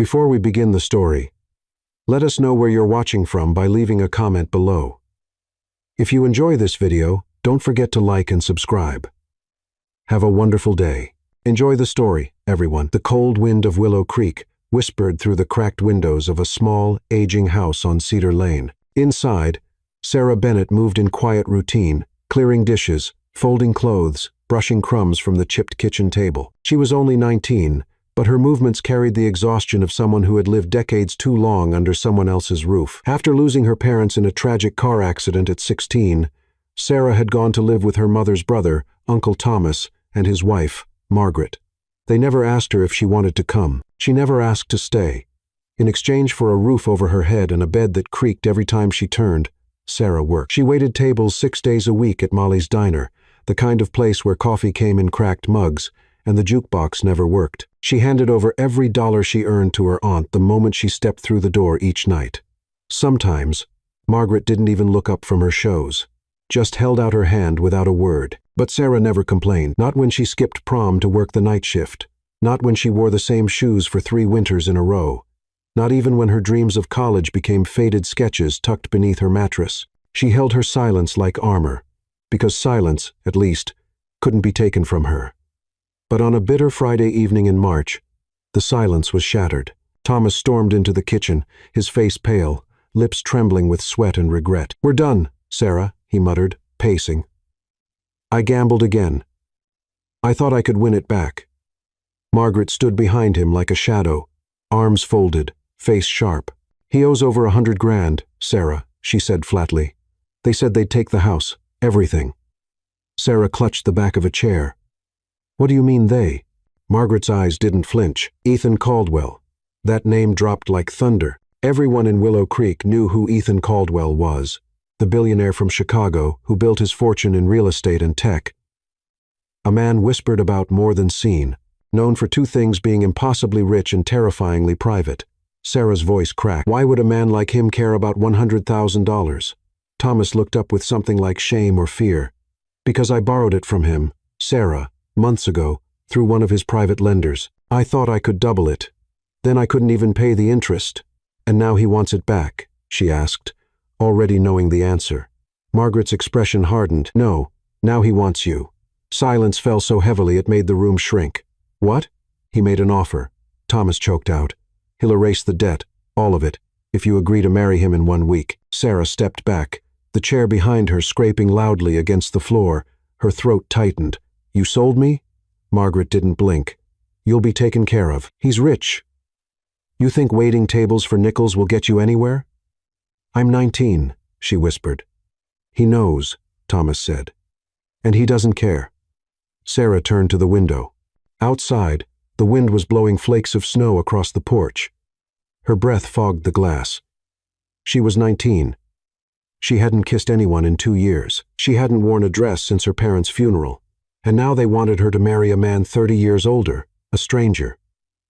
Before we begin the story, let us know where you're watching from by leaving a comment below. If you enjoy this video, don't forget to like and subscribe. Have a wonderful day. Enjoy the story, everyone. The cold wind of Willow Creek whispered through the cracked windows of a small, aging house on Cedar Lane. Inside, Sarah Bennett moved in quiet routine, clearing dishes, folding clothes, brushing crumbs from the chipped kitchen table. She was only 19, but her movements carried the exhaustion of someone who had lived decades too long under someone else's roof. After losing her parents in a tragic car accident at 16, Sarah had gone to live with her mother's brother, Uncle Thomas, and his wife, Margaret. They never asked her if she wanted to come. She never asked to stay. In exchange for a roof over her head and a bed that creaked every time she turned, Sarah worked. She waited tables 6 days a week at Molly's Diner, the kind of place where coffee came in cracked mugs, and the jukebox never worked. She handed over every dollar she earned to her aunt the moment she stepped through the door each night. Sometimes, Margaret didn't even look up from her shows, just held out her hand without a word. But Sarah never complained, not when she skipped prom to work the night shift, not when she wore the same shoes for 3 winters in a row, not even when her dreams of college became faded sketches tucked beneath her mattress. She held her silence like armor, because silence, at least, couldn't be taken from her. But on a bitter Friday evening in March, the silence was shattered. Thomas stormed into the kitchen, his face pale, lips trembling with sweat and regret. "We're done, Sarah," he muttered, pacing. "I gambled again. I thought I could win it back." Margaret stood behind him like a shadow, arms folded, face sharp. "He owes over 100 grand, Sarah," she said flatly. "They said they'd take the house, everything." Sarah clutched the back of a chair. "What do you mean they?" Margaret's eyes didn't flinch. Ethan Caldwell. That name dropped like thunder. Everyone in Willow Creek knew who Ethan Caldwell was, the billionaire from Chicago who built his fortune in real estate and tech. A man whispered about more than seen, known for 2 things: being impossibly rich and terrifyingly private. Sarah's voice cracked. Why would a man like him care about $100,000? Thomas looked up with something like shame or fear. "Because I borrowed it from him, Sarah, months ago, through one of his private lenders. I thought I could double it. Then I couldn't even pay the interest. And now he wants it back," she asked, already knowing the answer. Margaret's expression hardened. "No, now he wants you." Silence fell so heavily it made the room shrink. "What?" "He made an offer," Thomas choked out. "He'll erase the debt, all of it, if you agree to marry him in 1 week. Sarah stepped back, the chair behind her scraping loudly against the floor, her throat tightened. "You sold me?" Margaret didn't blink. "You'll be taken care of. He's rich. You think waiting tables for nickels will get you anywhere?" "I'm 19, she whispered. "He knows," Thomas said. "And he doesn't care." Sarah turned to the window. Outside, the wind was blowing flakes of snow across the porch. Her breath fogged the glass. She was 19. She hadn't kissed anyone in 2 years. She hadn't worn a dress since her parents' funeral. And now they wanted her to marry a man 30 years older, a stranger.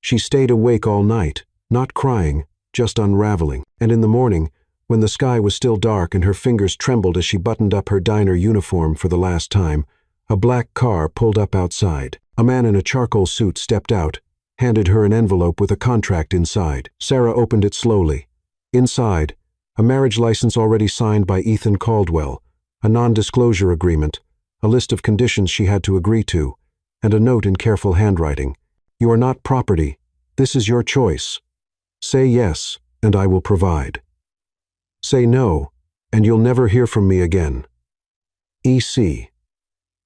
She stayed awake all night, not crying, just unraveling. And in the morning, when the sky was still dark and her fingers trembled as she buttoned up her diner uniform for the last time, a black car pulled up outside. A man in a charcoal suit stepped out, handed her an envelope with a contract inside. Sarah opened it slowly. Inside, a marriage license already signed by Ethan Caldwell, a non-disclosure agreement, a list of conditions she had to agree to, and a note in careful handwriting. "You are not property. This is your choice. Say yes, and I will provide. Say no, and you'll never hear from me again. E.C."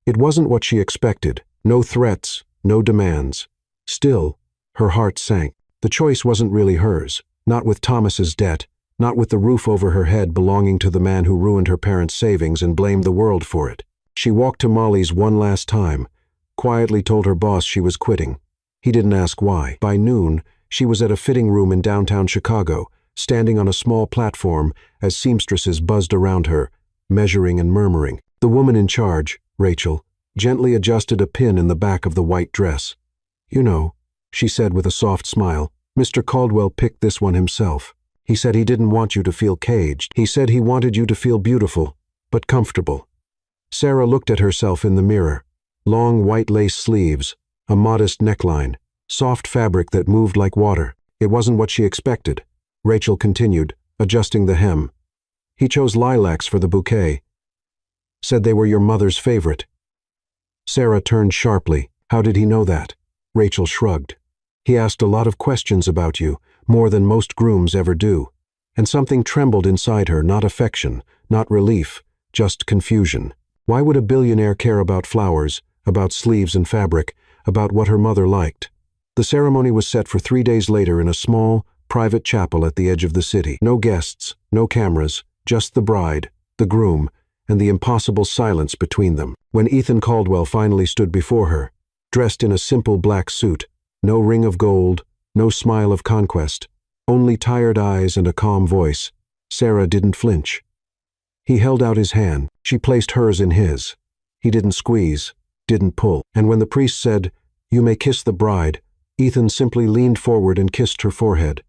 It wasn't what she expected. No threats, no demands. Still, her heart sank. The choice wasn't really hers, not with Thomas's debt, not with the roof over her head belonging to the man who ruined her parents' savings and blamed the world for it. She walked to Molly's one last time, quietly told her boss she was quitting. He didn't ask why. By noon, she was at a fitting room in downtown Chicago, standing on a small platform as seamstresses buzzed around her, measuring and murmuring. The woman in charge, Rachel, gently adjusted a pin in the back of the white dress. "You know," she said with a soft smile, "Mr. Caldwell picked this one himself. He said he didn't want you to feel caged. He said he wanted you to feel beautiful, but comfortable." Sarah looked at herself in the mirror. Long white lace sleeves, a modest neckline, soft fabric that moved like water. It wasn't what she expected. Rachel continued, adjusting the hem. He chose lilacs for the bouquet. Said they were your mother's favorite. Sarah turned sharply. How did he know that? Rachel shrugged. He asked a lot of questions about you, more than most grooms ever do. And something trembled inside her, not affection, not relief, just confusion. Why would a billionaire care about flowers, about sleeves and fabric, about what her mother liked? The ceremony was set for 3 days later in a small, private chapel at the edge of the city. No guests, no cameras, just the bride, the groom, and the impossible silence between them. When Ethan Caldwell finally stood before her, dressed in a simple black suit, no ring of gold, no smile of conquest, only tired eyes and a calm voice, Sarah didn't flinch. He held out his hand. She placed hers in his. He didn't squeeze, didn't pull. And when the priest said, "You may kiss the bride," Ethan simply leaned forward and kissed her forehead.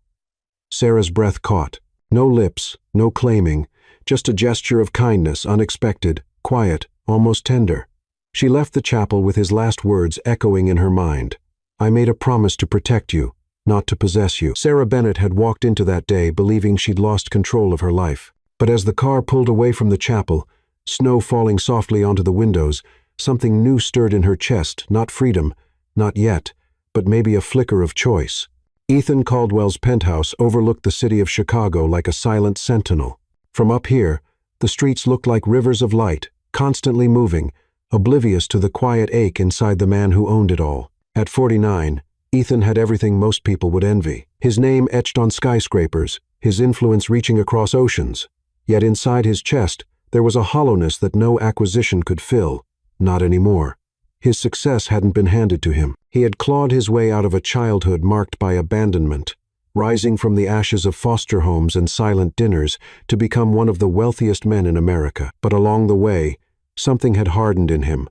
Sarah's breath caught. No lips, no claiming, just a gesture of kindness, unexpected, quiet, almost tender. She left the chapel with his last words echoing in her mind. "I made a promise to protect you, not to possess you." Sarah Bennett had walked into that day believing she'd lost control of her life. But as the car pulled away from the chapel, snow falling softly onto the windows, something new stirred in her chest, not freedom, not yet, but maybe a flicker of choice. Ethan Caldwell's penthouse overlooked the city of Chicago like a silent sentinel. From up here, the streets looked like rivers of light, constantly moving, oblivious to the quiet ache inside the man who owned it all. At 49, Ethan had everything most people would envy. His name etched on skyscrapers, his influence reaching across oceans. Yet inside his chest, there was a hollowness that no acquisition could fill. Not anymore. His success hadn't been handed to him. He had clawed his way out of a childhood marked by abandonment, rising from the ashes of foster homes and silent dinners to become one of the wealthiest men in America. But along the way, something had hardened in him.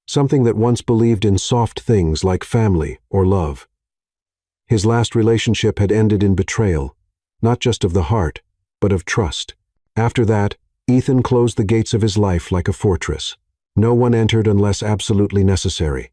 Something that once believed in soft things like family or love. His last relationship had ended in betrayal, not just of the heart, but of trust. After that, Ethan closed the gates of his life like a fortress. No one entered unless absolutely necessary.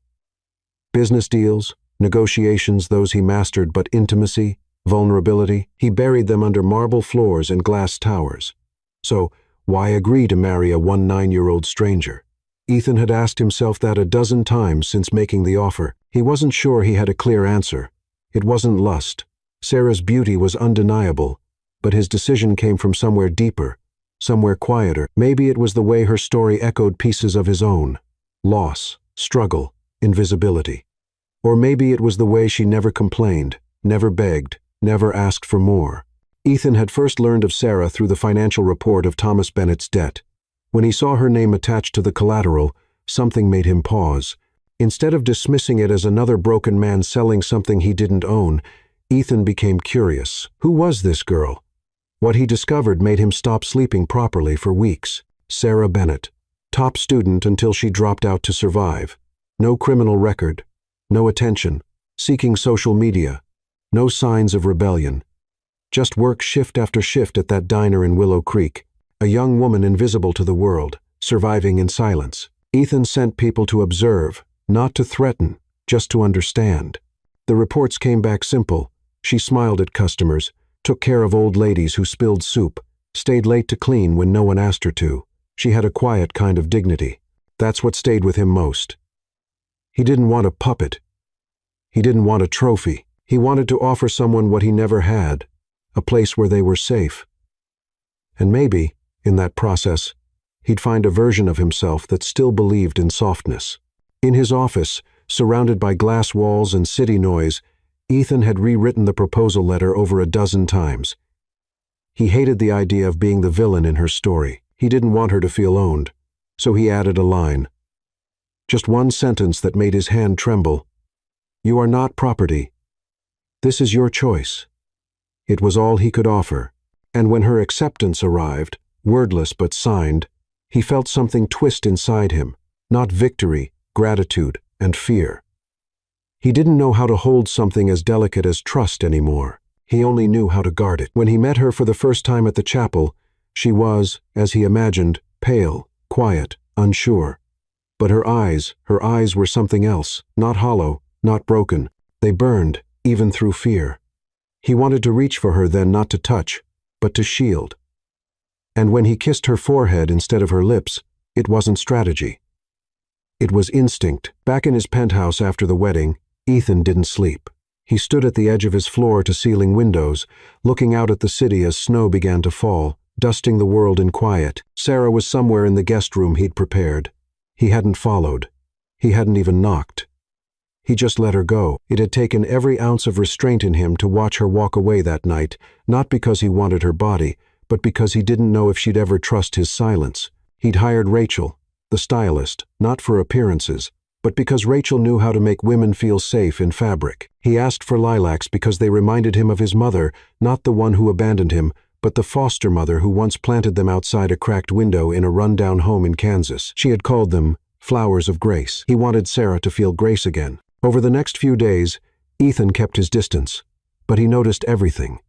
Business deals, negotiations, those he mastered, but intimacy, vulnerability, he buried them under marble floors and glass towers. So, why agree to marry a 19-year-old stranger? Ethan had asked himself that a dozen times since making the offer. He wasn't sure he had a clear answer. It wasn't lust. Sarah's beauty was undeniable, but his decision came from somewhere deeper, somewhere quieter. Maybe it was the way her story echoed pieces of his own. Loss, struggle, invisibility. Or maybe it was the way she never complained, never begged, never asked for more. Ethan had first learned of Sarah through the financial report of Thomas Bennett's debt. When he saw her name attached to the collateral, something made him pause. Instead of dismissing it as another broken man selling something he didn't own, Ethan became curious. Who was this girl? What he discovered made him stop sleeping properly for weeks. Sarah Bennett, top student until she dropped out to survive. No criminal record, no attention, seeking social media, no signs of rebellion. Just work shift after shift at that diner in Willow Creek. A young woman invisible to the world, surviving in silence. Ethan sent people to observe, not to threaten, just to understand. The reports came back simple. She smiled at customers, took care of old ladies who spilled soup, stayed late to clean when no one asked her to. She had a quiet kind of dignity. That's what stayed with him most. He didn't want a puppet. He didn't want a trophy. He wanted to offer someone what he never had, a place where they were safe. And maybe, in that process, he'd find a version of himself that still believed in softness. In his office, surrounded by glass walls and city noise, Ethan had rewritten the proposal letter over a dozen times. He hated the idea of being the villain in her story. He didn't want her to feel owned, so he added a line. Just one sentence that made his hand tremble. "You are not property. This is your choice." It was all he could offer, and when her acceptance arrived, wordless but signed, he felt something twist inside him, not victory, gratitude, and fear. He didn't know how to hold something as delicate as trust anymore. He only knew how to guard it. When he met her for the first time at the chapel, she was, as he imagined, pale, quiet, unsure. But her eyes were something else, not hollow, not broken. They burned, even through fear. He wanted to reach for her then, not to touch, but to shield. And when he kissed her forehead instead of her lips, it wasn't strategy. It was instinct. Back in his penthouse after the wedding, Ethan didn't sleep. He stood at the edge of his floor-to-ceiling windows, looking out at the city as snow began to fall, dusting the world in quiet. Sarah was somewhere in the guest room he'd prepared. He hadn't followed. He hadn't even knocked. He just let her go. It had taken every ounce of restraint in him to watch her walk away that night, not because he wanted her body, but because he didn't know if she'd ever trust his silence. He'd hired Rachel, the stylist, not for appearances, but because Rachel knew how to make women feel safe in fabric. He asked for lilacs because they reminded him of his mother, not the one who abandoned him, but the foster mother who once planted them outside a cracked window in a run-down home in Kansas. She had called them flowers of grace. He wanted Sarah to feel grace again. Over the next few days, Ethan kept his distance, but he noticed everything.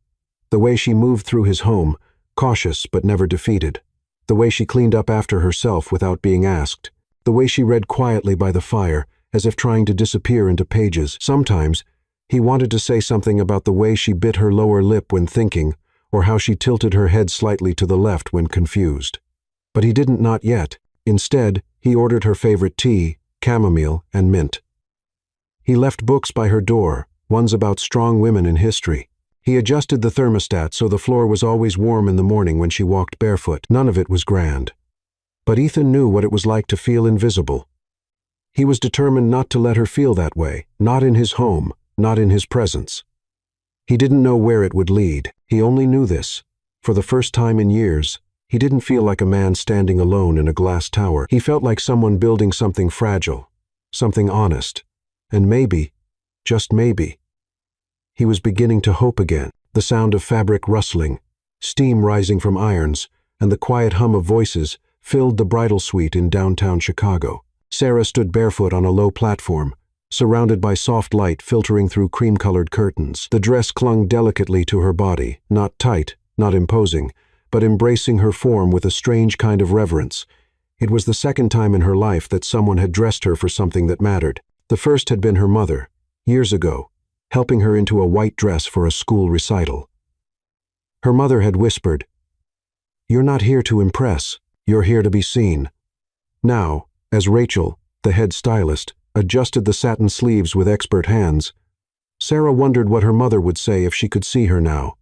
The way she moved through his home, cautious but never defeated. The way she cleaned up after herself without being asked. The way she read quietly by the fire, as if trying to disappear into pages. Sometimes, he wanted to say something about the way she bit her lower lip when thinking, or how she tilted her head slightly to the left when confused. But he didn't, not yet. Instead, he ordered her favorite tea, chamomile, and mint. He left books by her door, ones about strong women in history. He adjusted the thermostat so the floor was always warm in the morning when she walked barefoot. None of it was grand. But Ethan knew what it was like to feel invisible. He was determined not to let her feel that way, not in his home, not in his presence. He didn't know where it would lead. He only knew this. For the first time in years, he didn't feel like a man standing alone in a glass tower. He felt like someone building something fragile, something honest. And maybe, just maybe, he was beginning to hope again. The sound of fabric rustling, steam rising from irons, and the quiet hum of voices filled the bridal suite in downtown Chicago. Sarah stood barefoot on a low platform, surrounded by soft light filtering through cream-colored curtains. The dress clung delicately to her body, not tight, not imposing, but embracing her form with a strange kind of reverence. It was the second time in her life that someone had dressed her for something that mattered. The first had been her mother, years ago, helping her into a white dress for a school recital. Her mother had whispered, "You're not here to impress, you're here to be seen." Now, as Rachel, the head stylist, adjusted the satin sleeves with expert hands, Sarah wondered what her mother would say if she could see her now.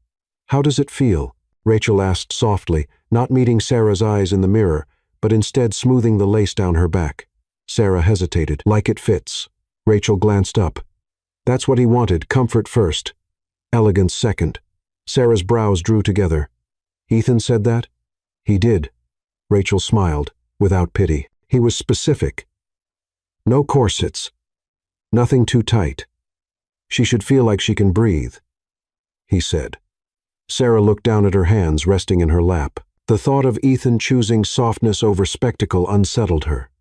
"How does it feel?" Rachel asked softly, not meeting Sarah's eyes in the mirror, but instead smoothing the lace down her back. Sarah hesitated. "Like it fits." Rachel glanced up. That's what he wanted, comfort first, elegance second. Sarah's brows drew together. "Ethan said that?" "He did." Rachel smiled, without pity. He was specific. No corsets. Nothing too tight. She should feel like she can breathe, he said. Sarah looked down at her hands resting in her lap. The thought of Ethan choosing softness over spectacle unsettled her.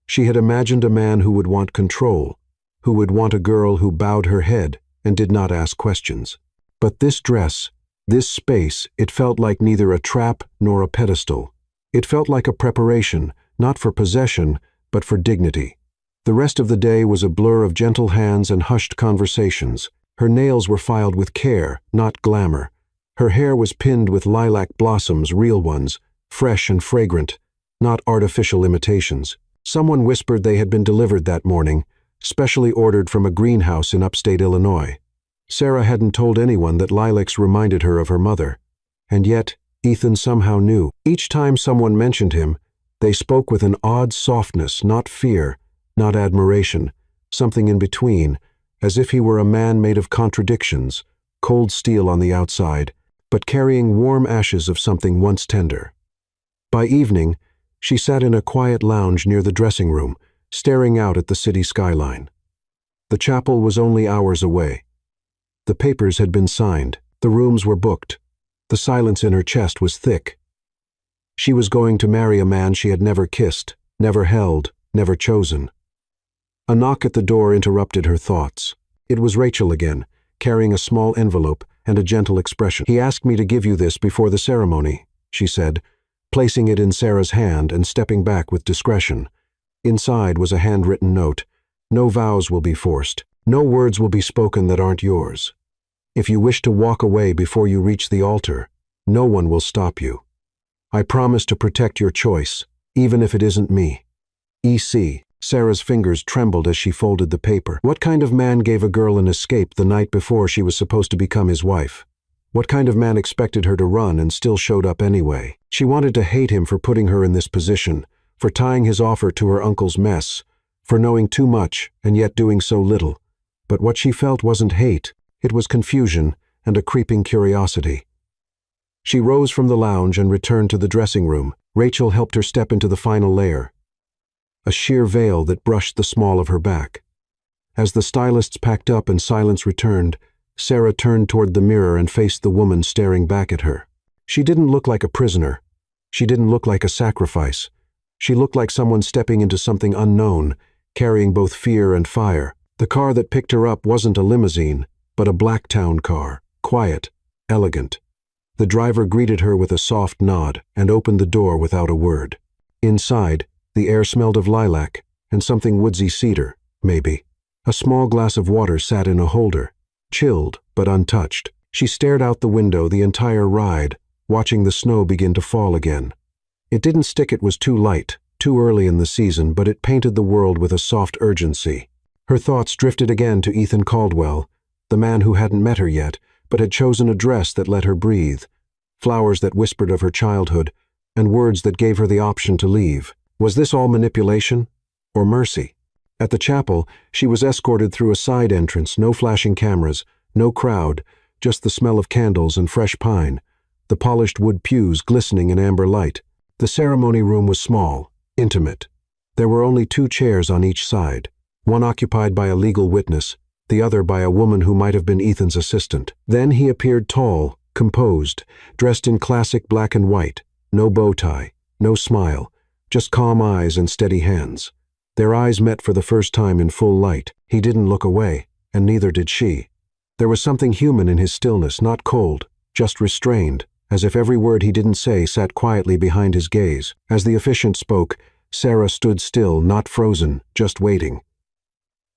She had imagined a man who would want control, who would want a girl who bowed her head and did not ask questions. But this dress, this space, it felt like neither a trap nor a pedestal. It felt like a preparation, not for possession, but for dignity. The rest of the day was a blur of gentle hands and hushed conversations. Her nails were filed with care, not glamour. Her hair was pinned with lilac blossoms, real ones, fresh and fragrant, not artificial imitations. Someone whispered they had been delivered that morning, specially ordered from a greenhouse in upstate Illinois. Sarah hadn't told anyone that lilacs reminded her of her mother. And yet, Ethan somehow knew. Each time someone mentioned him, they spoke with an odd softness, not fear, not admiration, something in between, as if he were a man made of contradictions, cold steel on the outside, but carrying warm ashes of something once tender. By evening, she sat in a quiet lounge near the dressing room, staring out at the city skyline. The chapel was only hours away. The papers had been signed. The rooms were booked. The silence in her chest was thick. She was going to marry a man she had never kissed, never held, never chosen. A knock at the door interrupted her thoughts. It was Rachel again, carrying a small envelope and a gentle expression. "He asked me to give you this before the ceremony," she said, placing it in Sarah's hand and stepping back with discretion. Inside was a handwritten note. "No vows will be forced. No words will be spoken that aren't yours." If you wish to walk away before you reach the altar, no one will stop you. I promise to protect your choice, even if it isn't me. E.C. Sarah's fingers trembled as she folded the paper. What kind of man gave a girl an escape the night before she was supposed to become his wife? What kind of man expected her to run and still showed up anyway? She wanted to hate him for putting her in this position, for tying his offer to her uncle's mess, for knowing too much and yet doing so little. But what she felt wasn't hate, it was confusion and a creeping curiosity. She rose from the lounge and returned to the dressing room. Rachel helped her step into the final layer, a sheer veil that brushed the small of her back. As the stylists packed up and silence returned, Sarah turned toward the mirror and faced the woman staring back at her. She didn't look like a prisoner. She didn't look like a sacrifice. She looked like someone stepping into something unknown, carrying both fear and fire. The car that picked her up wasn't a limousine, but a Blacktown car, quiet, elegant. The driver greeted her with a soft nod and opened the door without a word. Inside, the air smelled of lilac and something woodsy cedar, maybe. A small glass of water sat in a holder, chilled but untouched. She stared out the window the entire ride, watching the snow begin to fall again. It didn't stick it was too light, too early in the season, but it painted the world with a soft urgency. Her thoughts drifted again to Ethan Caldwell, the man who hadn't met her yet, but had chosen a dress that let her breathe, flowers that whispered of her childhood, and words that gave her the option to leave. Was this all manipulation or mercy? At the chapel, she was escorted through a side entrance, no flashing cameras, no crowd, just the smell of candles and fresh pine, the polished wood pews glistening in amber light. The ceremony room was small, intimate. There were only 2 chairs on each side, one occupied by a legal witness, the other by a woman who might have been Ethan's assistant. Then he appeared tall, composed, dressed in classic black and white, no bow tie, no smile, just calm eyes and steady hands. Their eyes met for the first time in full light. He didn't look away, and neither did she. There was something human in his stillness, not cold, just restrained, as if every word he didn't say sat quietly behind his gaze. As the officiant spoke, Sarah stood still, not frozen, just waiting.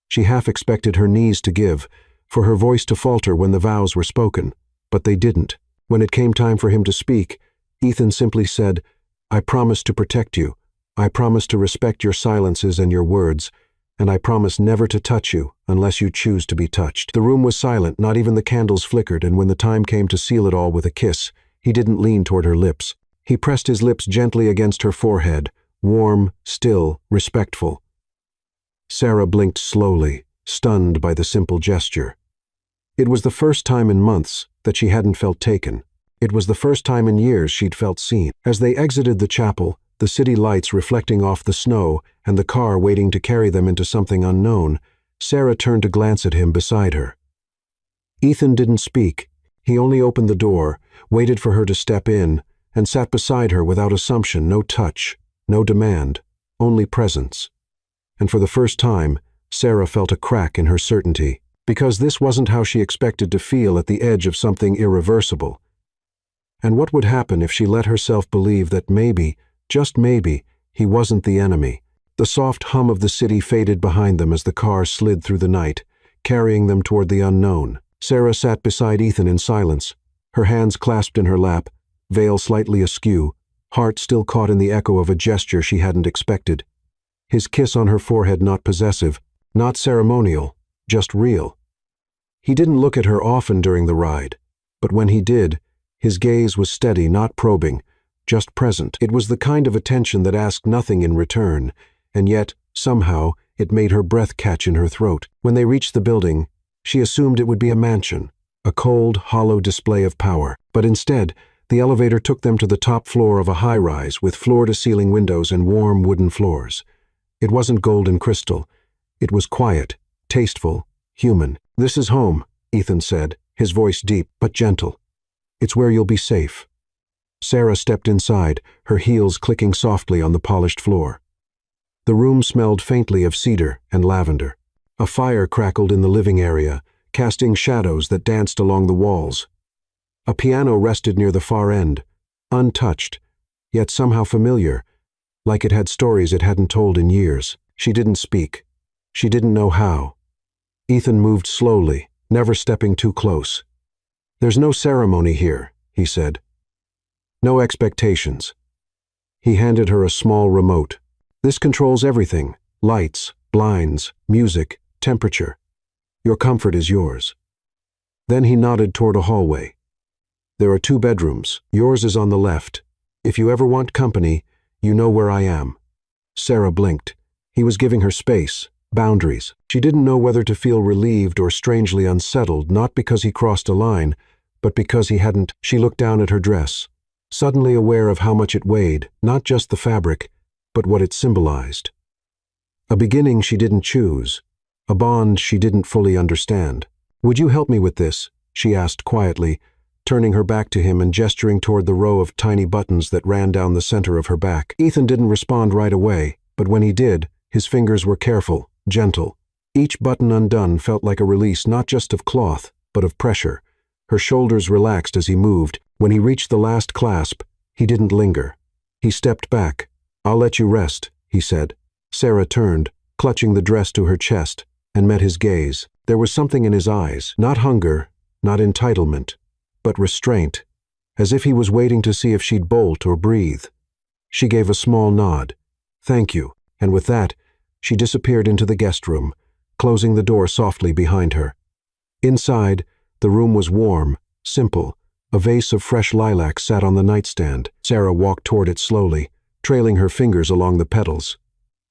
She half expected her knees to give, for her voice to falter when the vows were spoken, but they didn't. When it came time for him to speak, Ethan simply said, "I promise to protect you. I promise to respect your silences and your words, and I promise never to touch you unless you choose to be touched." The room was silent, not even the candles flickered, and when the time came to seal it all with a kiss, he didn't lean toward her lips. He pressed his lips gently against her forehead, warm, still, respectful. Sarah blinked slowly, stunned by the simple gesture. It was the first time in months that she hadn't felt taken. It was the first time in years she'd felt seen. As they exited the chapel, the city lights reflecting off the snow and the car waiting to carry them into something unknown, Sarah turned to glance at him beside her. Ethan didn't speak. He only opened the door, waited for her to step in, and sat beside her without assumption, no touch, no demand, only presence. And for the first time, Sarah felt a crack in her certainty, because this wasn't how she expected to feel at the edge of something irreversible. And what would happen if she let herself believe that maybe, just maybe, he wasn't the enemy? The soft hum of the city faded behind them as the car slid through the night, carrying them toward the unknown. Sarah sat beside Ethan in silence, her hands clasped in her lap, veil slightly askew, heart still caught in the echo of a gesture she hadn't expected. His kiss on her forehead not possessive, not ceremonial, just real. He didn't look at her often during the ride, but when he did, his gaze was steady, not probing, just present. It was the kind of attention that asked nothing in return, and yet, somehow, it made her breath catch in her throat. When they reached the building, she assumed it would be a mansion, a cold, hollow display of power. But instead, the elevator took them to the top floor of a high-rise with floor-to-ceiling windows and warm wooden floors. It wasn't gold and crystal. It was quiet, tasteful, human. "This is home," Ethan said, his voice deep but gentle. "It's where you'll be safe." Sarah stepped inside, her heels clicking softly on the polished floor. The room smelled faintly of cedar and lavender. A fire crackled in the living area, casting shadows that danced along the walls. A piano rested near the far end, untouched, yet somehow familiar, like it had stories it hadn't told in years. She didn't speak. She didn't know how. Ethan moved slowly, never stepping too close. "There's no ceremony here," he said. "No expectations." He handed her a small remote. "This controls everything: lights, blinds, music, temperature. Your comfort is yours." Then he nodded toward a hallway. "There are 2 bedrooms. Yours is on the left. If you ever want company, you know where I am." Sarah blinked. He was giving her space, boundaries. She didn't know whether to feel relieved or strangely unsettled, not because he crossed a line, but because he hadn't. She looked down at her dress, suddenly aware of how much it weighed, not just the fabric, but what it symbolized. A beginning she didn't choose, a bond she didn't fully understand. "Would you help me with this?" she asked quietly, turning her back to him and gesturing toward the row of tiny buttons that ran down the center of her back. Ethan didn't respond right away, but when he did, his fingers were careful, gentle. Each button undone felt like a release not just of cloth, but of pressure. Her shoulders relaxed as he moved. When he reached the last clasp, he didn't linger. He stepped back. "I'll let you rest," he said. Sarah turned, clutching the dress to her chest, and met his gaze. There was something in his eyes, not hunger, not entitlement, but restraint, as if he was waiting to see if she'd bolt or breathe. She gave a small nod. "Thank you," and with that, she disappeared into the guest room, closing the door softly behind her. Inside, the room was warm, simple. A vase of fresh lilac sat on the nightstand. Sarah walked toward it slowly, trailing her fingers along the petals.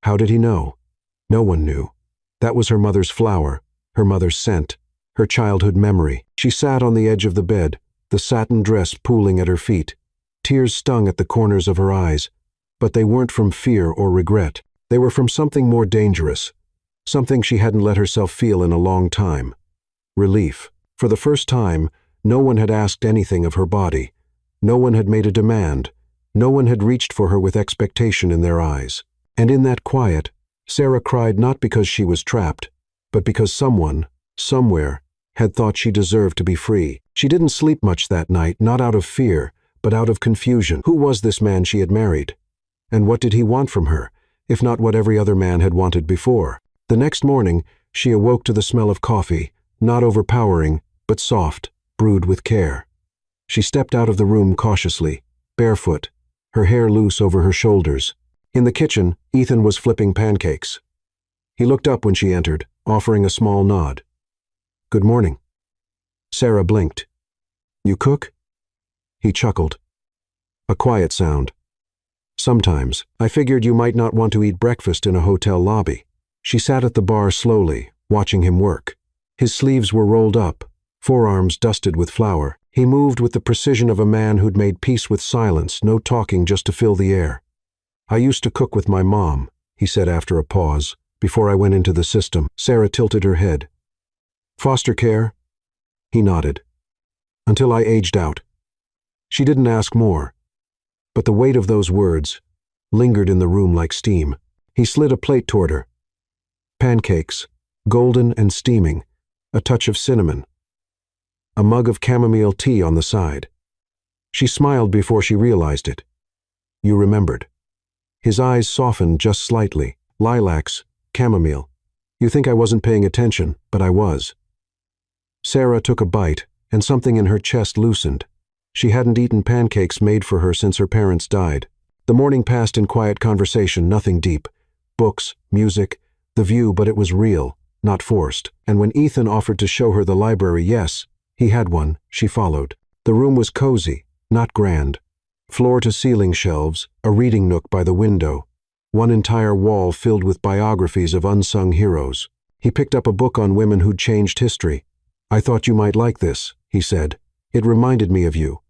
How did he know? No one knew. That was her mother's flower, her mother's scent, her childhood memory. She sat on the edge of the bed, the satin dress pooling at her feet. Tears stung at the corners of her eyes, but they weren't from fear or regret. They were from something more dangerous, something she hadn't let herself feel in a long time. Relief. For the first time, no one had asked anything of her body. No one had made a demand. No one had reached for her with expectation in their eyes. And in that quiet, Sarah cried not because she was trapped, but because someone, somewhere, had thought she deserved to be free. She didn't sleep much that night, not out of fear, but out of confusion. Who was this man she had married? And what did he want from her, if not what every other man had wanted before? The next morning, she awoke to the smell of coffee, not overpowering, but soft, brewed with care. She stepped out of the room cautiously, barefoot, her hair loose over her shoulders. In the kitchen, Ethan was flipping pancakes. He looked up when she entered, offering a small nod. "Good morning." Sarah blinked. "You cook?" He chuckled. A quiet sound. "Sometimes. I figured you might not want to eat breakfast in a hotel lobby." She sat at the bar slowly, watching him work. His sleeves were rolled up, forearms dusted with flour. He moved with the precision of a man who'd made peace with silence, no talking just to fill the air. "I used to cook with my mom," he said after a pause, "before I went into the system." Sarah tilted her head. "Foster care?" He nodded. "Until I aged out." She didn't ask more, but the weight of those words lingered in the room like steam. He slid a plate toward her. Pancakes, golden and steaming, a touch of cinnamon. A mug of chamomile tea on the side. She smiled before she realized it. "You remembered." His eyes softened just slightly. "Lilacs, chamomile. You think I wasn't paying attention, but I was." Sarah took a bite, and something in her chest loosened. She hadn't eaten pancakes made for her since her parents died. The morning passed in quiet conversation, nothing deep. Books, music, the view, but it was real, not forced. And when Ethan offered to show her the library, yes, he had one, she followed. The room was cozy, not grand. Floor-to-ceiling shelves, a reading nook by the window, one entire wall filled with biographies of unsung heroes. He picked up a book on women who'd changed history. "I thought you might like this," he said. "It reminded me of you."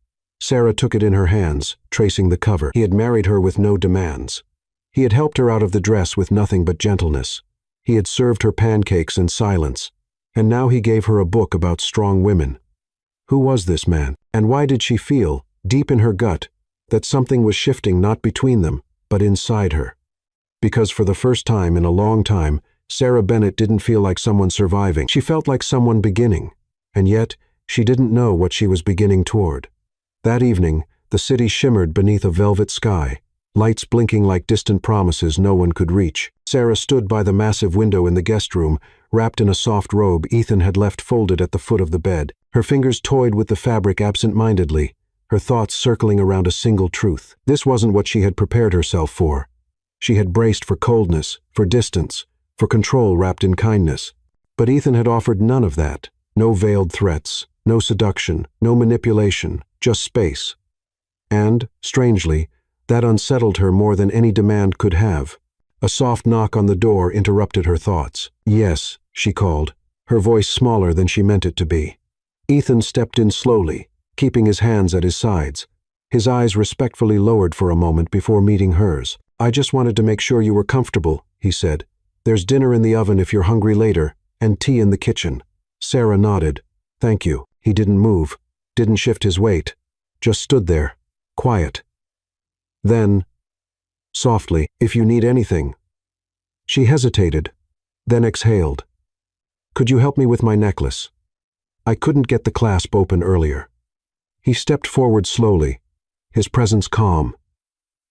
Sarah took it in her hands, tracing the cover. He had married her with no demands. He had helped her out of the dress with nothing but gentleness. He had served her pancakes in silence. And now he gave her a book about strong women. Who was this man? And why did she feel, deep in her gut, that something was shifting not between them, but inside her? Because for the first time in a long time, Sarah Bennett didn't feel like someone surviving. She felt like someone beginning. And yet, she didn't know what she was beginning toward. That evening, the city shimmered beneath a velvet sky, lights blinking like distant promises no one could reach. Sarah stood by the massive window in the guest room, wrapped in a soft robe Ethan had left folded at the foot of the bed. Her fingers toyed with the fabric absent-mindedly, her thoughts circling around a single truth. This wasn't what she had prepared herself for. She had braced for coldness, for distance, for control wrapped in kindness. But Ethan had offered none of that. No veiled threats, no seduction, no manipulation, just space. And, strangely, that unsettled her more than any demand could have. A soft knock on the door interrupted her thoughts. "Yes," she called, her voice smaller than she meant it to be. Ethan stepped in slowly, keeping his hands at his sides, his eyes respectfully lowered for a moment before meeting hers. "I just wanted to make sure you were comfortable," he said. "There's dinner in the oven if you're hungry later, and tea in the kitchen." Sarah nodded. "Thank you." He didn't move, didn't shift his weight, just stood there, quiet. Then, softly, "If you need anything." She hesitated, then exhaled. "Could you help me with my necklace? I couldn't get the clasp open earlier." He stepped forward slowly, his presence calm,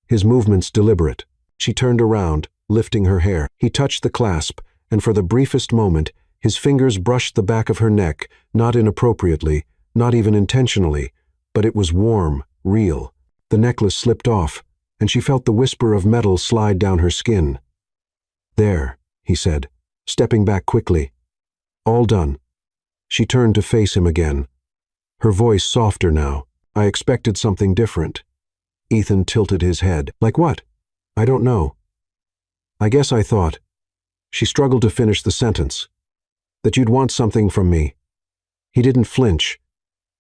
his movements deliberate. She turned around, lifting her hair. He touched the clasp, and for the briefest moment, his fingers brushed the back of her neck, not inappropriately, not even intentionally, but it was warm, real. The necklace slipped off, and she felt the whisper of metal slide down her skin. "There," he said, stepping back quickly. "All done." She turned to face him again, her voice softer now. "I expected something different." Ethan tilted his head. "Like what?" "I don't know. I guess I thought." She struggled to finish the sentence. "That you'd want something from me." He didn't flinch,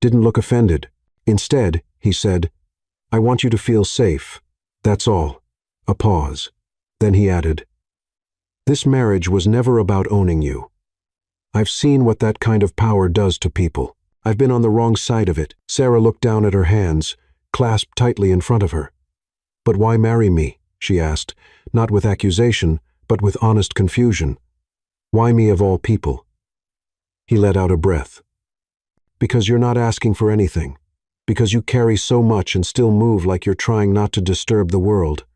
didn't look offended. Instead, he said, "I want you to feel safe. That's all." A pause. Then he added, "This marriage was never about owning you. I've seen what that kind of power does to people. I've been on the wrong side of it." Sarah looked down at her hands, clasped tightly in front of her. "But why marry me?" she asked, not with accusation, but with honest confusion. "Why me of all people?" He let out a breath. "Because you're not asking for anything. Because you carry so much and still move like you're trying not to disturb the world.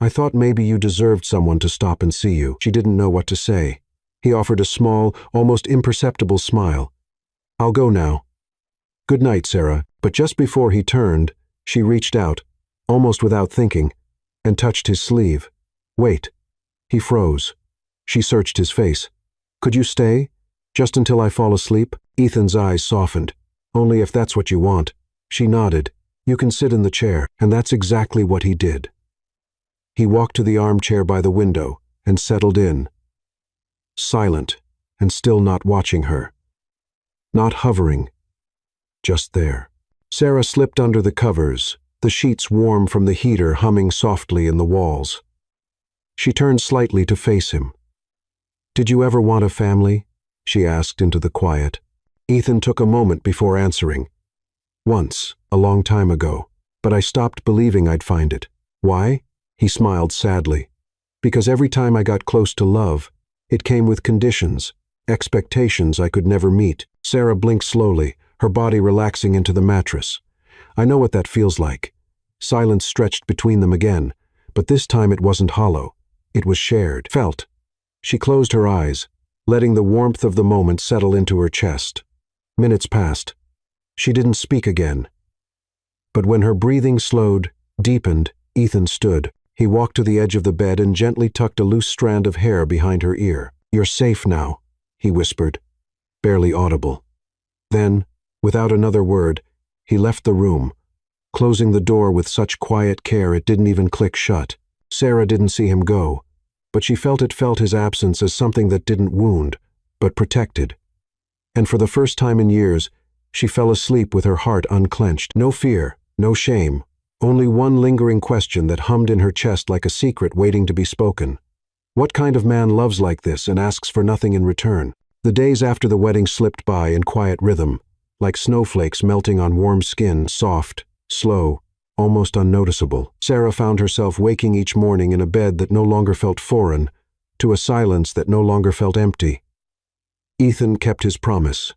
I thought maybe you deserved someone to stop and see you." She didn't know what to say. He offered a small, almost imperceptible smile. "I'll go now. Good night, Sarah." But just before he turned, she reached out, almost without thinking, and touched his sleeve. "Wait." He froze. She searched his face. "Could you stay? Just until I fall asleep?" Ethan's eyes softened. "Only if that's what you want." She nodded. "You can sit in the chair." And that's exactly what he did. He walked to the armchair by the window and settled in, silent and still not watching her. Not hovering, just there. Sarah slipped under the covers, the sheets warm from the heater humming softly in the walls. She turned slightly to face him. "Did you ever want a family?" she asked into the quiet. Ethan took a moment before answering. "Once, a long time ago, but I stopped believing I'd find it." "Why?" He smiled sadly. "Because every time I got close to love, it came with conditions, expectations I could never meet." Sarah blinked slowly, her body relaxing into the mattress. "I know what that feels like." Silence stretched between them again, but this time it wasn't hollow. It was shared, felt. She closed her eyes, letting the warmth of the moment settle into her chest. Minutes passed. She didn't speak again. But when her breathing slowed, deepened, Ethan stood. He walked to the edge of the bed and gently tucked a loose strand of hair behind her ear. "You're safe now," he whispered, barely audible. Then, without another word, he left the room, closing the door with such quiet care it didn't even click shut. Sarah didn't see him go, but she felt his absence as something that didn't wound, but protected. And for the first time in years, she fell asleep with her heart unclenched. No fear, no shame, only one lingering question that hummed in her chest like a secret waiting to be spoken. What kind of man loves like this and asks for nothing in return? The days after the wedding slipped by in quiet rhythm, like snowflakes melting on warm skin, soft, slow, almost unnoticeable. Sarah found herself waking each morning in a bed that no longer felt foreign, to a silence that no longer felt empty. Ethan kept his promise.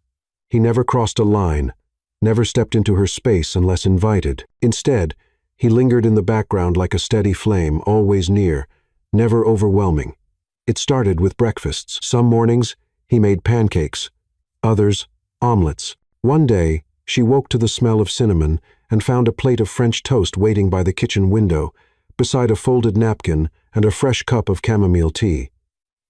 He never crossed a line, never stepped into her space unless invited. Instead, he lingered in the background like a steady flame, always near, never overwhelming. It started with breakfasts. Some mornings, he made pancakes. Others, omelets. One day, she woke to the smell of cinnamon and found a plate of French toast waiting by the kitchen window, beside a folded napkin and a fresh cup of chamomile tea.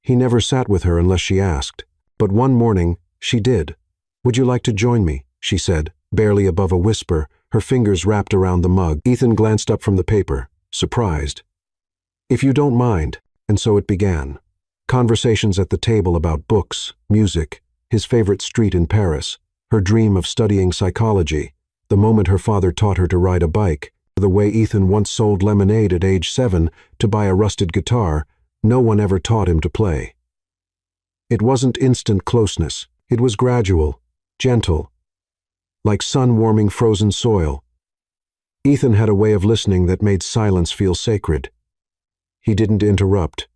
He never sat with her unless she asked, but one morning, she did. "Would you like to join me?" she said, barely above a whisper, her fingers wrapped around the mug. Ethan glanced up from the paper, surprised. "If you don't mind," and so it began. Conversations at the table about books, music, his favorite street in Paris, her dream of studying psychology, the moment her father taught her to ride a bike, the way Ethan once sold lemonade at age 7 to buy a rusted guitar no one ever taught him to play. It wasn't instant closeness. It was gradual, gentle, like sun warming frozen soil. Ethan had a way of listening that made silence feel sacred. He didn't interrupt,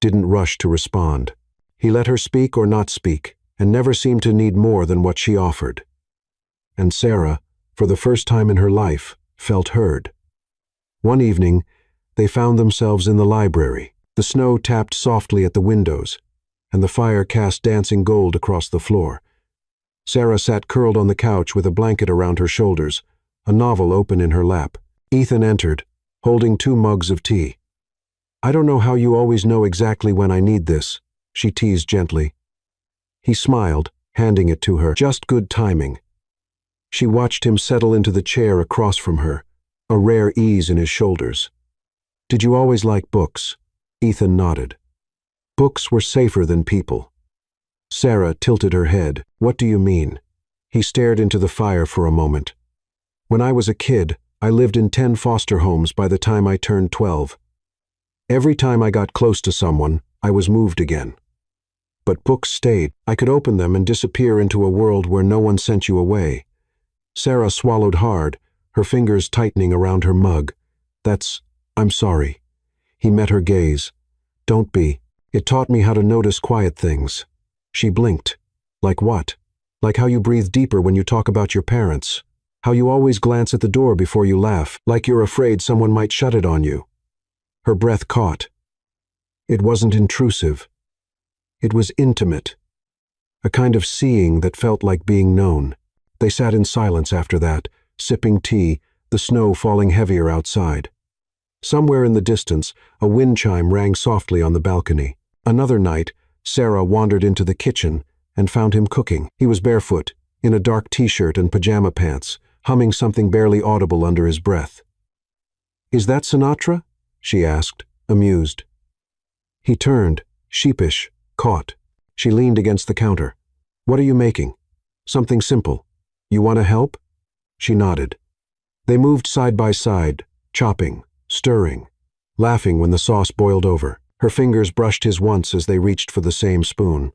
didn't rush to respond. He let her speak or not speak, and never seemed to need more than what she offered. And Sarah, for the first time in her life, felt heard. One evening, they found themselves in the library. The snow tapped softly at the windows, and the fire cast dancing gold across the floor. Sarah sat curled on the couch with a blanket around her shoulders, a novel open in her lap. Ethan entered, holding 2 mugs of tea. "I don't know how you always know exactly when I need this," she teased gently. He smiled, handing it to her. Just good timing. She watched him settle into the chair across from her, a rare ease in his shoulders. "Did you always like books?" Ethan nodded. Books were safer than people. Sarah tilted her head. "What do you mean?" He stared into the fire for a moment. "When I was a kid, I lived in 10 foster homes by the time I turned 12. Every time I got close to someone, I was moved again. But books stayed. I could open them and disappear into a world where no one sent you away." Sarah swallowed hard, her fingers tightening around her mug. I'm sorry." He met her gaze. "Don't be. It taught me how to notice quiet things." She blinked. "Like what?" "Like how you breathe deeper when you talk about your parents. How you always glance at the door before you laugh, like you're afraid someone might shut it on you." Her breath caught. It wasn't intrusive. It was intimate. A kind of seeing that felt like being known. They sat in silence after that, sipping tea, the snow falling heavier outside. Somewhere in the distance, a wind chime rang softly on the balcony. Another night, Sarah wandered into the kitchen and found him cooking. He was barefoot, in a dark t-shirt and pajama pants, humming something barely audible under his breath. "Is that Sinatra?" she asked, amused. He turned, sheepish, caught. She leaned against the counter. "What are you making?" "Something simple. You want to help?" She nodded. They moved side by side, chopping, stirring, laughing when the sauce boiled over. Her fingers brushed his once as they reached for the same spoon.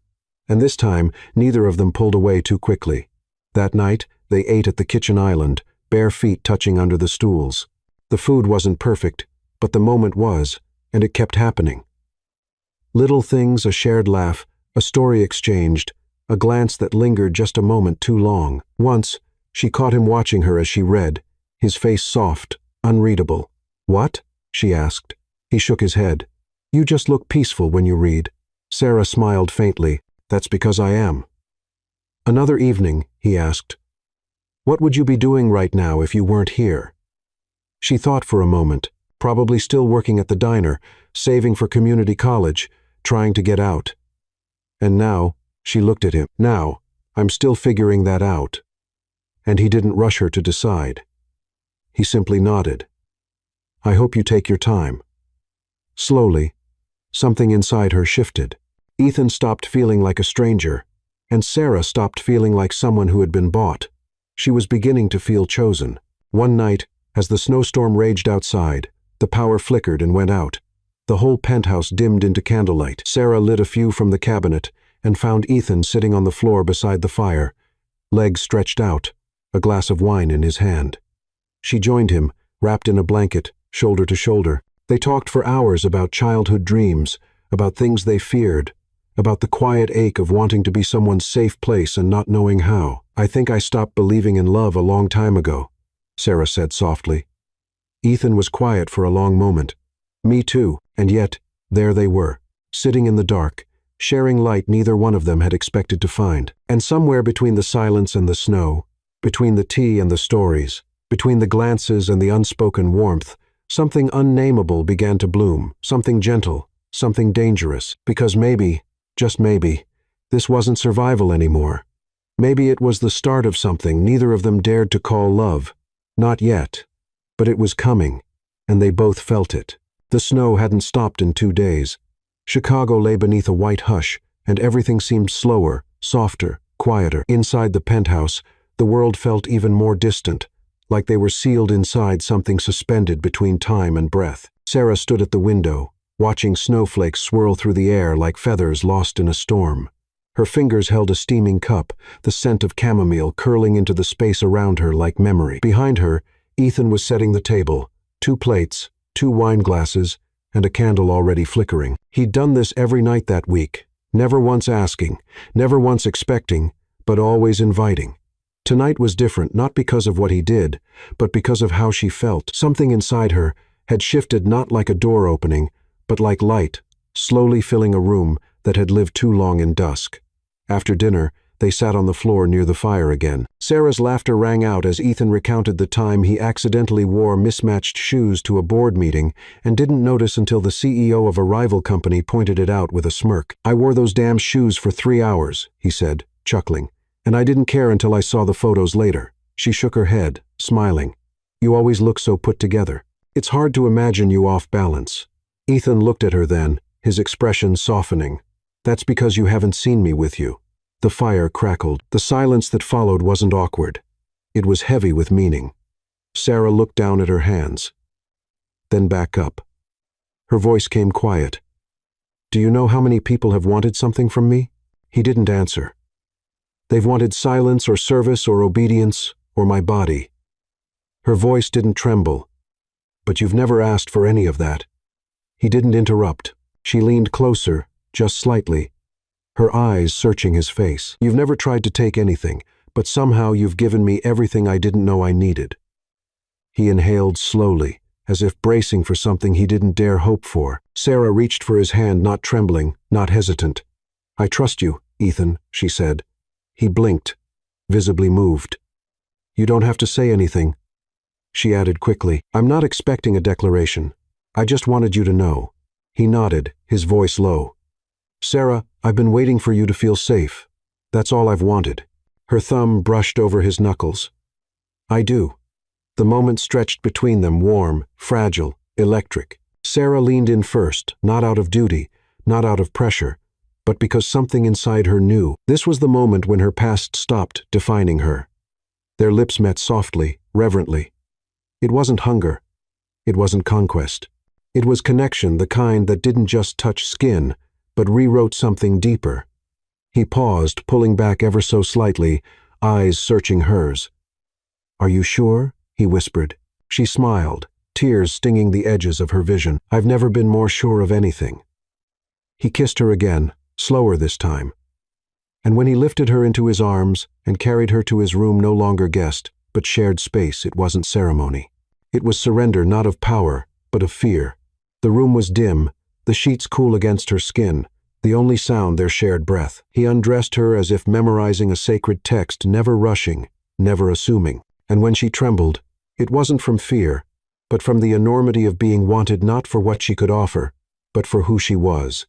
And this time, neither of them pulled away too quickly. That night, they ate at the kitchen island, bare feet touching under the stools. The food wasn't perfect, but the moment was, and it kept happening. Little things, a shared laugh, a story exchanged, a glance that lingered just a moment too long. Once, she caught him watching her as she read, his face soft, unreadable. "What?" she asked. He shook his head. "You just look peaceful when you read." Sarah smiled faintly. "That's because I am." "Another evening," he asked. "What would you be doing right now if you weren't here?" She thought for a moment, probably still working at the diner, saving for community college, trying to get out. And now, she looked at him. "Now, I'm still figuring that out." And he didn't rush her to decide. He simply nodded. "I hope you take your time." Slowly, something inside her shifted. Ethan stopped feeling like a stranger, and Sarah stopped feeling like someone who had been bought. She was beginning to feel chosen. One night, as the snowstorm raged outside, the power flickered and went out. The whole penthouse dimmed into candlelight. Sarah lit a few from the cabinet and found Ethan sitting on the floor beside the fire, legs stretched out, a glass of wine in his hand. She joined him, wrapped in a blanket, shoulder to shoulder. They talked for hours about childhood dreams, about things they feared, about the quiet ache of wanting to be someone's safe place and not knowing how. "I think I stopped believing in love a long time ago," Sarah said softly. Ethan was quiet for a long moment. "Me too." And yet, there they were, sitting in the dark, sharing light neither one of them had expected to find. And somewhere between the silence and the snow, between the tea and the stories, between the glances and the unspoken warmth, something unnameable began to bloom, something gentle, something dangerous, because maybe, just maybe, this wasn't survival anymore. Maybe it was the start of something neither of them dared to call love. Not yet. But it was coming, and they both felt it. The snow hadn't stopped in 2 days. Chicago lay beneath a white hush, and everything seemed slower, softer, quieter. Inside the penthouse, the world felt even more distant, like they were sealed inside something suspended between time and breath. Sarah stood at the window, watching snowflakes swirl through the air like feathers lost in a storm. Her fingers held a steaming cup, the scent of chamomile curling into the space around her like memory. Behind her, Ethan was setting the table, 2 plates, 2 wine glasses, and a candle already flickering. He'd done this every night that week, never once asking, never once expecting, but always inviting. Tonight was different, not because of what he did, but because of how she felt. Something inside her had shifted, not like a door opening, but like light, slowly filling a room that had lived too long in dusk. After dinner, they sat on the floor near the fire again. Sarah's laughter rang out as Ethan recounted the time he accidentally wore mismatched shoes to a board meeting and didn't notice until the CEO of a rival company pointed it out with a smirk. "I wore those damn shoes for 3 hours," he said, chuckling, "and I didn't care until I saw the photos later." She shook her head, smiling. "You always look so put together. It's hard to imagine you off balance." Ethan looked at her then, his expression softening. "That's because you haven't seen me with you." The fire crackled. The silence that followed wasn't awkward. It was heavy with meaning. Sarah looked down at her hands, then back up. Her voice came quiet. "Do you know how many people have wanted something from me?" He didn't answer. "They've wanted silence or service or obedience or my body." Her voice didn't tremble. "But you've never asked for any of that." He didn't interrupt. She leaned closer, just slightly, her eyes searching his face. "You've never tried to take anything, but somehow you've given me everything I didn't know I needed." He inhaled slowly, as if bracing for something he didn't dare hope for. Sarah reached for his hand, not trembling, not hesitant. "I trust you, Ethan," she said. He blinked, visibly moved. "You don't have to say anything." She added quickly, "I'm not expecting a declaration. I just wanted you to know." He nodded, his voice low. "Sarah, I've been waiting for you to feel safe. That's all I've wanted." Her thumb brushed over his knuckles. "I do." The moment stretched between them, warm, fragile, electric. Sarah leaned in first, not out of duty, not out of pressure, but because something inside her knew. This was the moment when her past stopped defining her. Their lips met softly, reverently. It wasn't hunger. It wasn't conquest. It was connection, the kind that didn't just touch skin, but rewrote something deeper. He paused, pulling back ever so slightly, eyes searching hers. "Are you sure?" he whispered. She smiled, tears stinging the edges of her vision. "I've never been more sure of anything." He kissed her again, slower this time. And when he lifted her into his arms and carried her to his room, no longer guest, but shared space, it wasn't ceremony. It was surrender, not of power, but of fear. The room was dim, the sheets cool against her skin, the only sound their shared breath. He undressed her as if memorizing a sacred text, never rushing, never assuming. And when she trembled, it wasn't from fear, but from the enormity of being wanted not for what she could offer, but for who she was.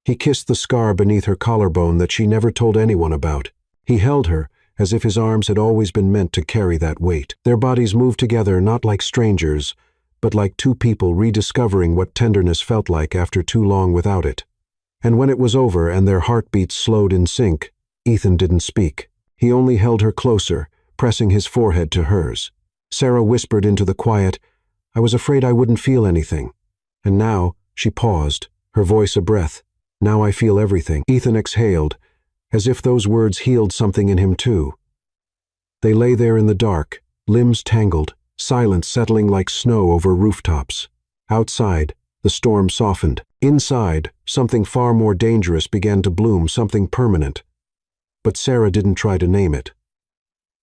He kissed the scar beneath her collarbone that she never told anyone about. He held her, as if his arms had always been meant to carry that weight. Their bodies moved together not like strangers, but like two people rediscovering what tenderness felt like after too long without it. And when it was over and their heartbeats slowed in sync, Ethan didn't speak. He only held her closer, pressing his forehead to hers. Sarah whispered into the quiet, "I was afraid I wouldn't feel anything." And now, she paused, her voice a breath. "Now I feel everything." Ethan exhaled, as if those words healed something in him too. They lay there in the dark, limbs tangled, silence settling like snow over rooftops. Outside, the storm softened. Inside, something far more dangerous began to bloom, something permanent. But Sarah didn't try to name it.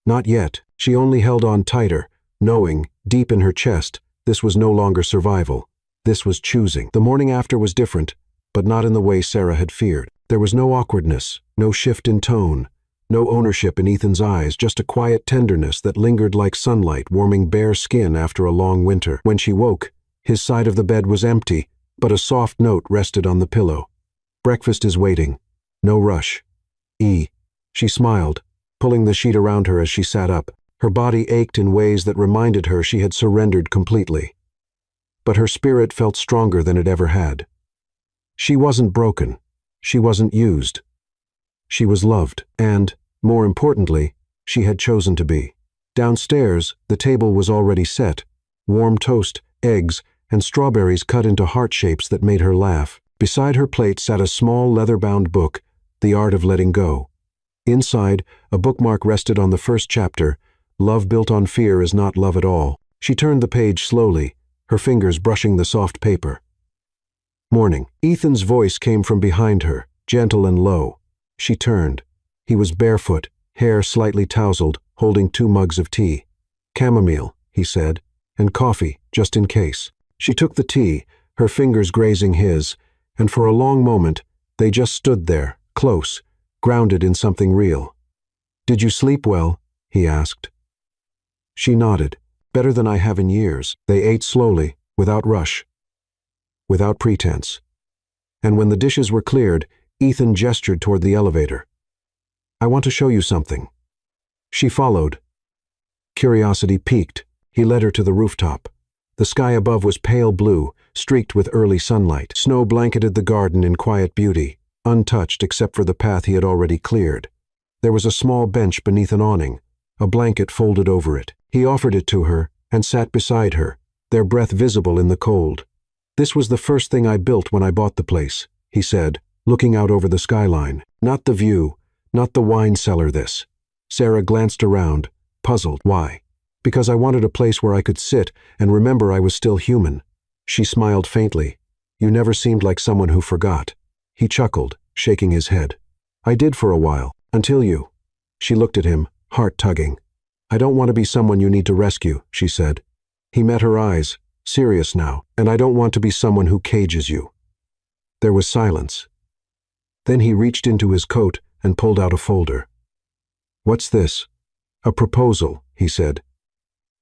Not yet. She only held on tighter, knowing, deep in her chest, this was no longer survival. This was choosing. The morning after was different, but not in the way Sarah had feared. There was no awkwardness, no shift in tone, no ownership in Ethan's eyes, just a quiet tenderness that lingered like sunlight warming bare skin after a long winter. When she woke, his side of the bed was empty, but a soft note rested on the pillow. "Breakfast is waiting. No rush. E." She smiled, pulling the sheet around her as she sat up. Her body ached in ways that reminded her she had surrendered completely. But her spirit felt stronger than it ever had. She wasn't broken. She wasn't used. She was loved, and, more importantly, she had chosen to be. Downstairs, the table was already set. Warm toast, eggs, and strawberries cut into heart shapes that made her laugh. Beside her plate sat a small leather-bound book, The Art of Letting Go. Inside, a bookmark rested on the first chapter, Love Built on Fear is Not Love at All. She turned the page slowly, her fingers brushing the soft paper. "Morning." Ethan's voice came from behind her, gentle and low. She turned. He was barefoot, hair slightly tousled, holding 2 mugs of tea. "Chamomile," he said, "and coffee, just in case." She took the tea, her fingers grazing his, and for a long moment, they just stood there, close, grounded in something real. "Did you sleep well?" he asked. She nodded. "Better than I have in years." They ate slowly, without rush, without pretense. And when the dishes were cleared, Ethan gestured toward the elevator. "I want to show you something." She followed. Curiosity piqued. He led her to the rooftop. The sky above was pale blue, streaked with early sunlight. Snow blanketed the garden in quiet beauty, untouched except for the path he had already cleared. There was a small bench beneath an awning, a blanket folded over it. He offered it to her and sat beside her, their breath visible in the cold. "This was the first thing I built when I bought the place," he said, looking out over the skyline. "Not the view, not the wine cellar, this." Sarah glanced around, puzzled. "Why?" "Because I wanted a place where I could sit and remember I was still human." She smiled faintly. "You never seemed like someone who forgot." He chuckled, shaking his head. "I did for a while, until you." She looked at him, heart tugging. "I don't want to be someone you need to rescue," she said. He met her eyes, serious now. "And I don't want to be someone who cages you." There was silence. Then he reached into his coat and pulled out a folder. "What's this?" "A proposal," he said.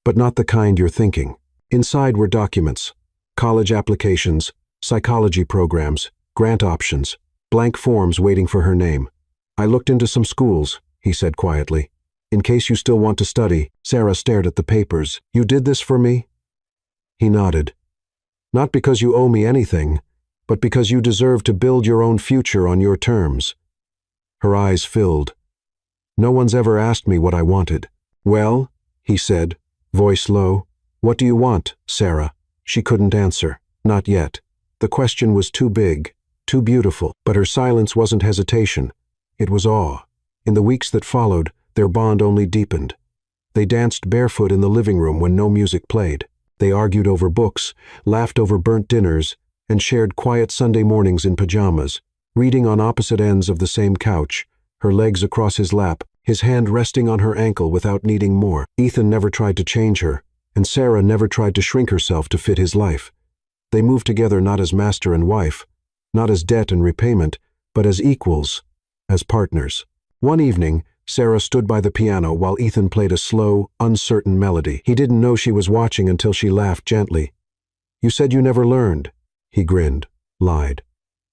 "But not the kind you're thinking." Inside were documents, college applications, psychology programs, grant options, blank forms waiting for her name. "I looked into some schools," he said quietly. "In case you still want to study." Sarah stared at the papers. "You did this for me?" He nodded. "Not because you owe me anything, but because you deserve to build your own future on your terms." Her eyes filled. "No one's ever asked me what I wanted." "Well," he said, voice low, "what do you want, Sarah?" She couldn't answer. Not yet. The question was too big, too beautiful. But her silence wasn't hesitation. It was awe. In the weeks that followed, their bond only deepened. They danced barefoot in the living room when no music played. They argued over books, laughed over burnt dinners, and shared quiet Sunday mornings in pajamas, reading on opposite ends of the same couch, her legs across his lap, his hand resting on her ankle without needing more. Ethan never tried to change her, and Sarah never tried to shrink herself to fit his life. They moved together not as master and wife, not as debt and repayment, but as equals, as partners. One evening, Sarah stood by the piano while Ethan played a slow, uncertain melody. He didn't know she was watching until she laughed gently. "You said you never learned." He grinned, lied.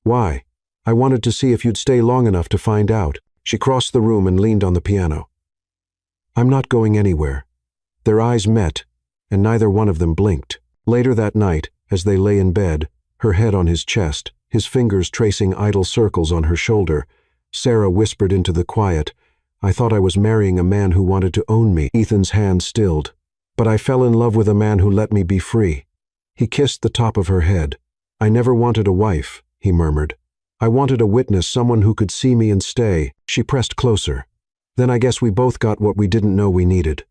"Why?" "I wanted to see if you'd stay long enough to find out." She crossed the room and leaned on the piano. "I'm not going anywhere." Their eyes met, and neither one of them blinked. Later that night, as they lay in bed, her head on his chest, his fingers tracing idle circles on her shoulder, Sarah whispered into the quiet, "I thought I was marrying a man who wanted to own me." Ethan's hand stilled. "But I fell in love with a man who let me be free." He kissed the top of her head. "I never wanted a wife," he murmured. "I wanted a witness, someone who could see me and stay." She pressed closer. "Then I guess we both got what we didn't know we needed."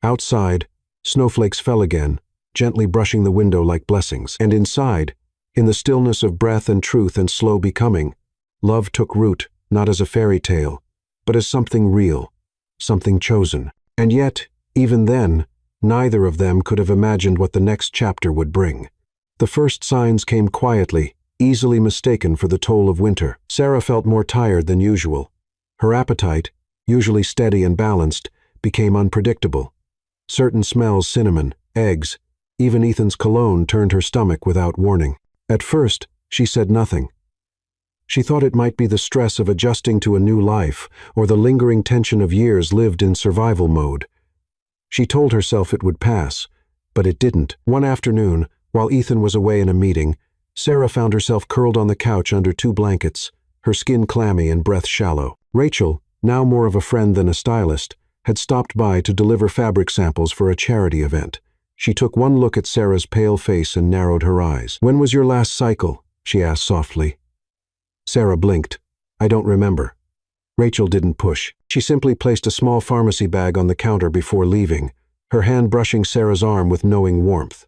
Outside, snowflakes fell again, gently brushing the window like blessings. And inside, in the stillness of breath and truth and slow becoming, love took root, not as a fairy tale, but as something real, something chosen. And yet, even then, neither of them could have imagined what the next chapter would bring. The first signs came quietly, easily mistaken for the toll of winter. Sarah felt more tired than usual. Her appetite, usually steady and balanced, became unpredictable. Certain smells, cinnamon, eggs, even Ethan's cologne turned her stomach without warning. At first, she said nothing. She thought it might be the stress of adjusting to a new life or the lingering tension of years lived in survival mode. She told herself it would pass, but it didn't. One afternoon, while Ethan was away in a meeting, Sarah found herself curled on the couch under 2 blankets, her skin clammy and breath shallow. Rachel, now more of a friend than a stylist, had stopped by to deliver fabric samples for a charity event. She took one look at Sarah's pale face and narrowed her eyes. "When was your last cycle?" she asked softly. Sarah blinked. "I don't remember." Rachel didn't push. She simply placed a small pharmacy bag on the counter before leaving, her hand brushing Sarah's arm with knowing warmth.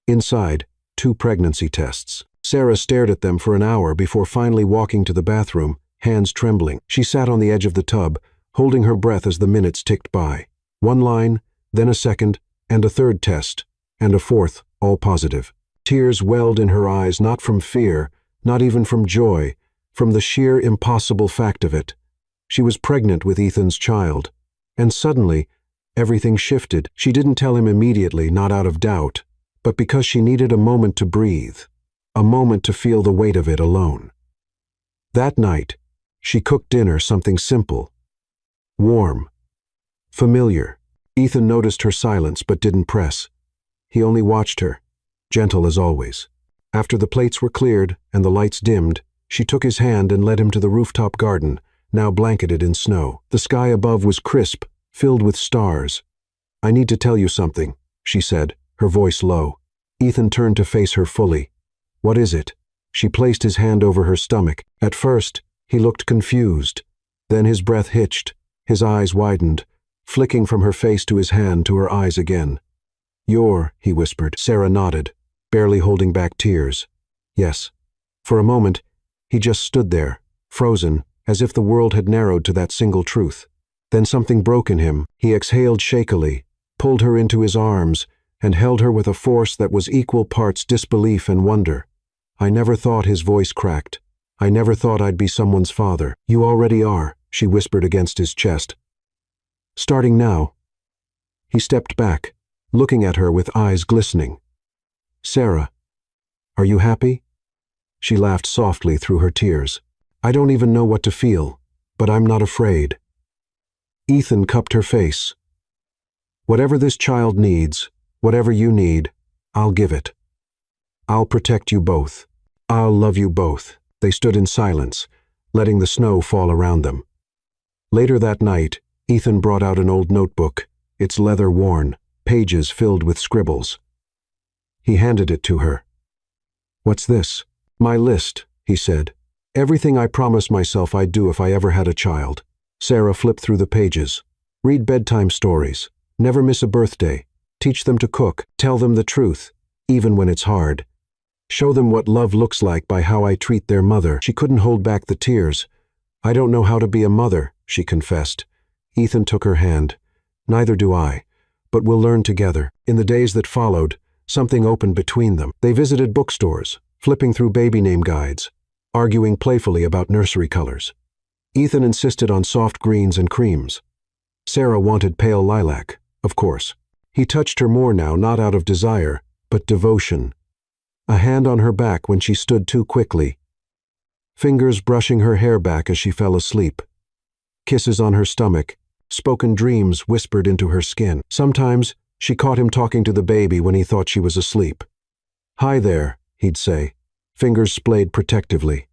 Inside, 2 pregnancy tests. Sarah stared at them for an hour before finally walking to the bathroom, hands trembling. She sat on the edge of the tub, holding her breath as the minutes ticked by. 1 line, then a second, and a 3rd test, and a 4th, all positive. Tears welled in her eyes, not from fear, not even from joy, from the sheer impossible fact of it. She was pregnant with Ethan's child. And suddenly, everything shifted. She didn't tell him immediately, not out of doubt, but because she needed a moment to breathe, a moment to feel the weight of it alone. That night, she cooked dinner, something simple, warm, familiar. Ethan noticed her silence but didn't press. He only watched her, gentle as always. After the plates were cleared and the lights dimmed, she took his hand and led him to the rooftop garden, now blanketed in snow. The sky above was crisp, filled with stars. "I need to tell you something," she said, her voice low. Ethan turned to face her fully. "What is it?" She placed his hand over her stomach. At first, he looked confused. Then his breath hitched, his eyes widened, flicking from her face to his hand to her eyes again. He whispered. Sarah nodded, barely holding back tears. "Yes." For a moment, he just stood there, frozen, as if the world had narrowed to that single truth. Then something broke in him. He exhaled shakily, pulled her into his arms, and held her with a force that was equal parts disbelief and wonder. "I never thought," his voice cracked. "I never thought I'd be someone's father." "You already are," she whispered against his chest. "Starting now." He stepped back, looking at her with eyes glistening. "Sarah, are you happy?" She laughed softly through her tears. "I don't even know what to feel, but I'm not afraid." Ethan cupped her face. "Whatever this child needs, whatever you need, I'll give it. I'll protect you both. I'll love you both." They stood in silence, letting the snow fall around them. Later that night, Ethan brought out an old notebook, its leather worn, pages filled with scribbles. He handed it to her. "What's this?" "My list," he said. "Everything I promised myself I'd do if I ever had a child." Sarah flipped through the pages. "Read bedtime stories. Never miss a birthday. Teach them to cook. Tell them the truth, even when it's hard. Show them what love looks like by how I treat their mother." She couldn't hold back the tears. "I don't know how to be a mother," she confessed. Ethan took her hand. "Neither do I, but we'll learn together." In the days that followed, something opened between them. They visited bookstores, flipping through baby name guides, arguing playfully about nursery colors. Ethan insisted on soft greens and creams. Sarah wanted pale lilac, of course. He touched her more now, not out of desire, but devotion. A hand on her back when she stood too quickly. Fingers brushing her hair back as she fell asleep. Kisses on her stomach, spoken dreams whispered into her skin. Sometimes, she caught him talking to the baby when he thought she was asleep. "Hi there," he'd say, fingers splayed protectively.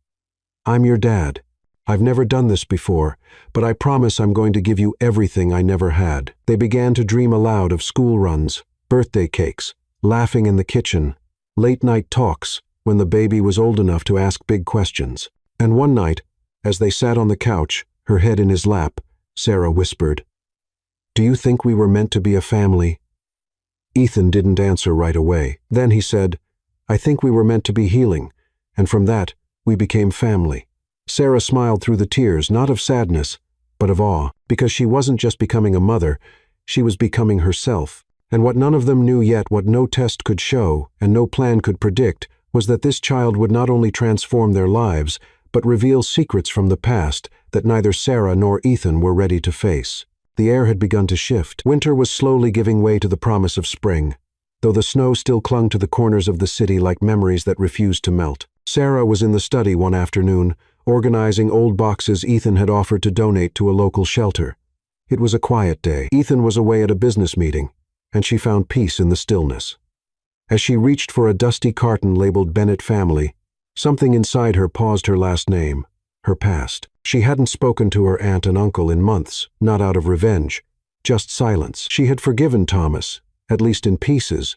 "I'm your dad. I've never done this before, but I promise I'm going to give you everything I never had." They began to dream aloud of school runs, birthday cakes, laughing in the kitchen, late-night talks when the baby was old enough to ask big questions. And one night, as they sat on the couch, her head in his lap, Sarah whispered, "Do you think we were meant to be a family?" Ethan didn't answer right away. Then he said, "I think we were meant to be healing, and from that, we became family." Sarah smiled through the tears, not of sadness, but of awe, because she wasn't just becoming a mother, she was becoming herself. And what none of them knew yet, what no test could show, and no plan could predict, was that this child would not only transform their lives, but reveal secrets from the past that neither Sarah nor Ethan were ready to face. The air had begun to shift. Winter was slowly giving way to the promise of spring, though the snow still clung to the corners of the city like memories that refused to melt. Sarah was in the study one afternoon, organizing old boxes Ethan had offered to donate to a local shelter. It was a quiet day. Ethan was away at a business meeting, and she found peace in the stillness. As she reached for a dusty carton labeled Bennett Family, something inside her paused her last name, her past. She hadn't spoken to her aunt and uncle in months, not out of revenge, just silence. She had forgiven Thomas, at least in pieces,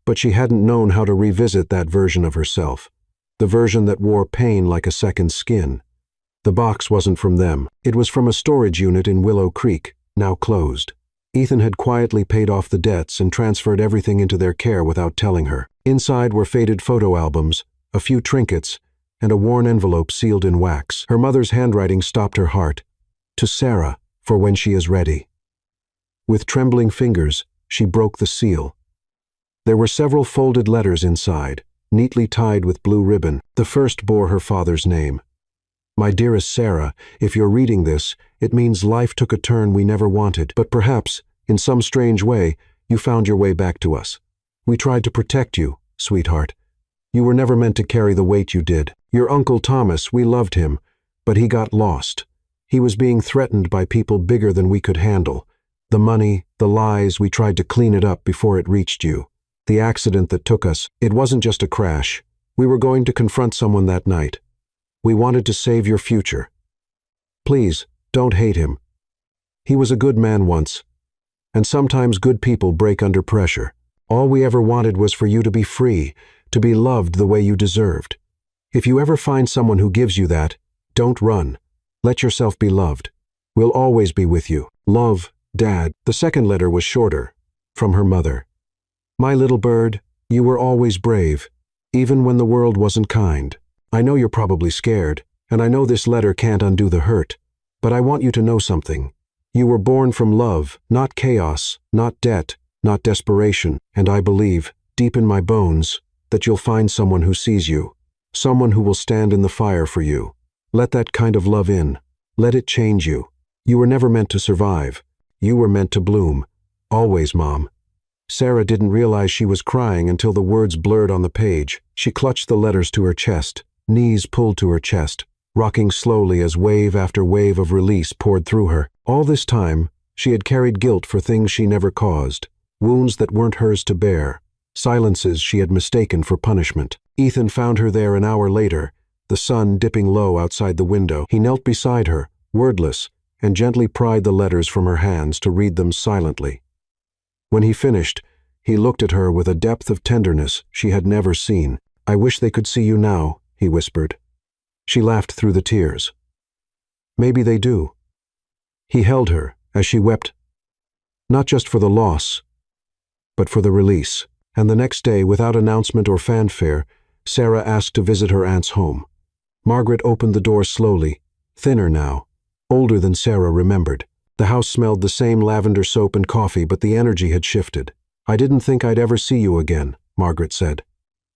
but she hadn't known how to revisit that version of herself, the version that wore pain like a second skin. The box wasn't from them. It was from a storage unit in Willow Creek, now closed. Ethan had quietly paid off the debts and transferred everything into their care without telling her. Inside were faded photo albums, a few trinkets, and a worn envelope sealed in wax. Her mother's handwriting stopped her heart. To Sarah, for when she is ready. With trembling fingers, she broke the seal. There were several folded letters inside, neatly tied with blue ribbon. The first bore her father's name. My dearest Sarah, if you're reading this, it means life took a turn we never wanted, but perhaps, in some strange way, you found your way back to us. We tried to protect you, sweetheart. You were never meant to carry the weight you did. Your Uncle Thomas, we loved him, but he got lost. He was being threatened by people bigger than we could handle. The money, the lies, we tried to clean it up before it reached you. The accident that took us, it wasn't just a crash. We were going to confront someone that night. We wanted to save your future. Please, don't hate him. He was a good man once, and sometimes good people break under pressure. All we ever wanted was for you to be free, to be loved the way you deserved. If you ever find someone who gives you that, don't run. Let yourself be loved. We'll always be with you. Love, Dad. The second letter was shorter, from her mother. My little bird, you were always brave, even when the world wasn't kind. I know you're probably scared, and I know this letter can't undo the hurt, but I want you to know something. You were born from love, not chaos, not debt, not desperation, and I believe, deep in my bones, that you'll find someone who sees you, someone who will stand in the fire for you. Let that kind of love in. Let it change you. You were never meant to survive. You were meant to bloom. Always, Mom. Sarah didn't realize she was crying until the words blurred on the page. She clutched the letters to her chest, knees pulled to her chest, rocking slowly as wave after wave of release poured through her. All this time, she had carried guilt for things she never caused, wounds that weren't hers to bear, silences she had mistaken for punishment. Ethan found her there an hour later, the sun dipping low outside the window. He knelt beside her, wordless, and gently pried the letters from her hands to read them silently. When he finished, he looked at her with a depth of tenderness she had never seen. I wish they could see you now, he whispered. She laughed through the tears. Maybe they do. He held her as she wept, not just for the loss, but for the release. And the next day, without announcement or fanfare, Sarah asked to visit her aunt's home. Margaret opened the door slowly, thinner now, older than Sarah remembered. The house smelled the same lavender soap and coffee, but the energy had shifted. I didn't think I'd ever see you again, Margaret said.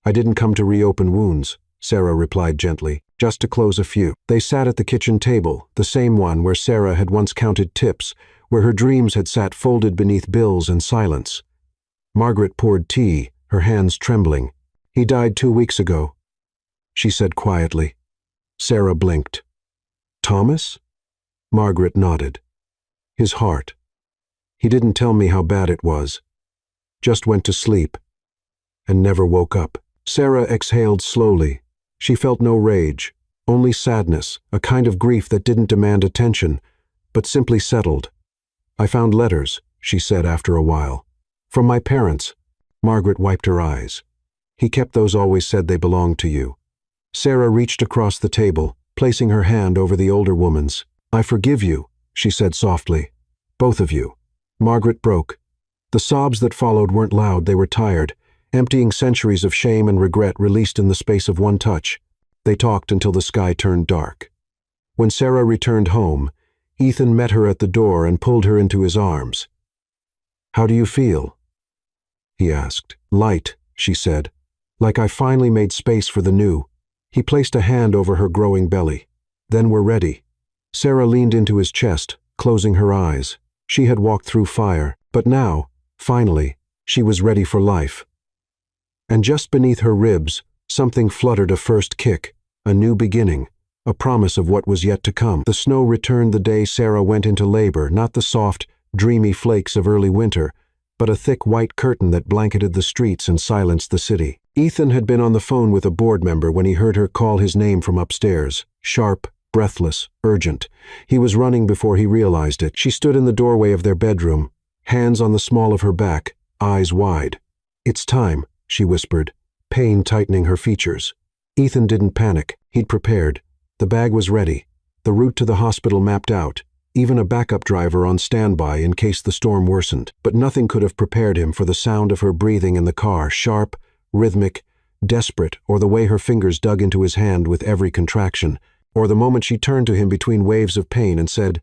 I didn't come to reopen wounds, Sarah replied gently, just to close a few. They sat at the kitchen table, the same one where Sarah had once counted tips, where her dreams had sat folded beneath bills and silence. Margaret poured tea, her hands trembling. He died 2 weeks ago, she said quietly. Sarah blinked. Thomas? Margaret nodded. His heart. He didn't tell me how bad it was. Just went to sleep and never woke up. Sarah exhaled slowly. She felt no rage, only sadness, a kind of grief that didn't demand attention, but simply settled. I found letters, she said after a while. From my parents. Margaret wiped her eyes. He kept those, always said they belonged to you. Sarah reached across the table, placing her hand over the older woman's. I forgive you, she said softly. Both of you. Margaret broke. The sobs that followed weren't loud, they were tired, emptying centuries of shame and regret released in the space of one touch. They talked until the sky turned dark. When Sarah returned home, Ethan met her at the door and pulled her into his arms. How do you feel? He asked. Light, she said. Like I finally made space for the new. He placed a hand over her growing belly. Then we're ready. Sarah leaned into his chest, closing her eyes. She had walked through fire, but now, finally, she was ready for life. And just beneath her ribs, something fluttered a first kick, a new beginning, a promise of what was yet to come. The snow returned the day Sarah went into labor, not the soft, dreamy flakes of early winter, but a thick white curtain that blanketed the streets and silenced the city. Ethan had been on the phone with a board member when he heard her call his name from upstairs, sharp, breathless, urgent. He was running before he realized it. She stood in the doorway of their bedroom, hands on the small of her back, eyes wide. "It's time," she whispered, pain tightening her features. Ethan didn't panic. He'd prepared. The bag was ready, the route to the hospital mapped out, even a backup driver on standby in case the storm worsened. But nothing could have prepared him for the sound of her breathing in the car, sharp, rhythmic, desperate, or the way her fingers dug into his hand with every contraction, or the moment she turned to him between waves of pain and said,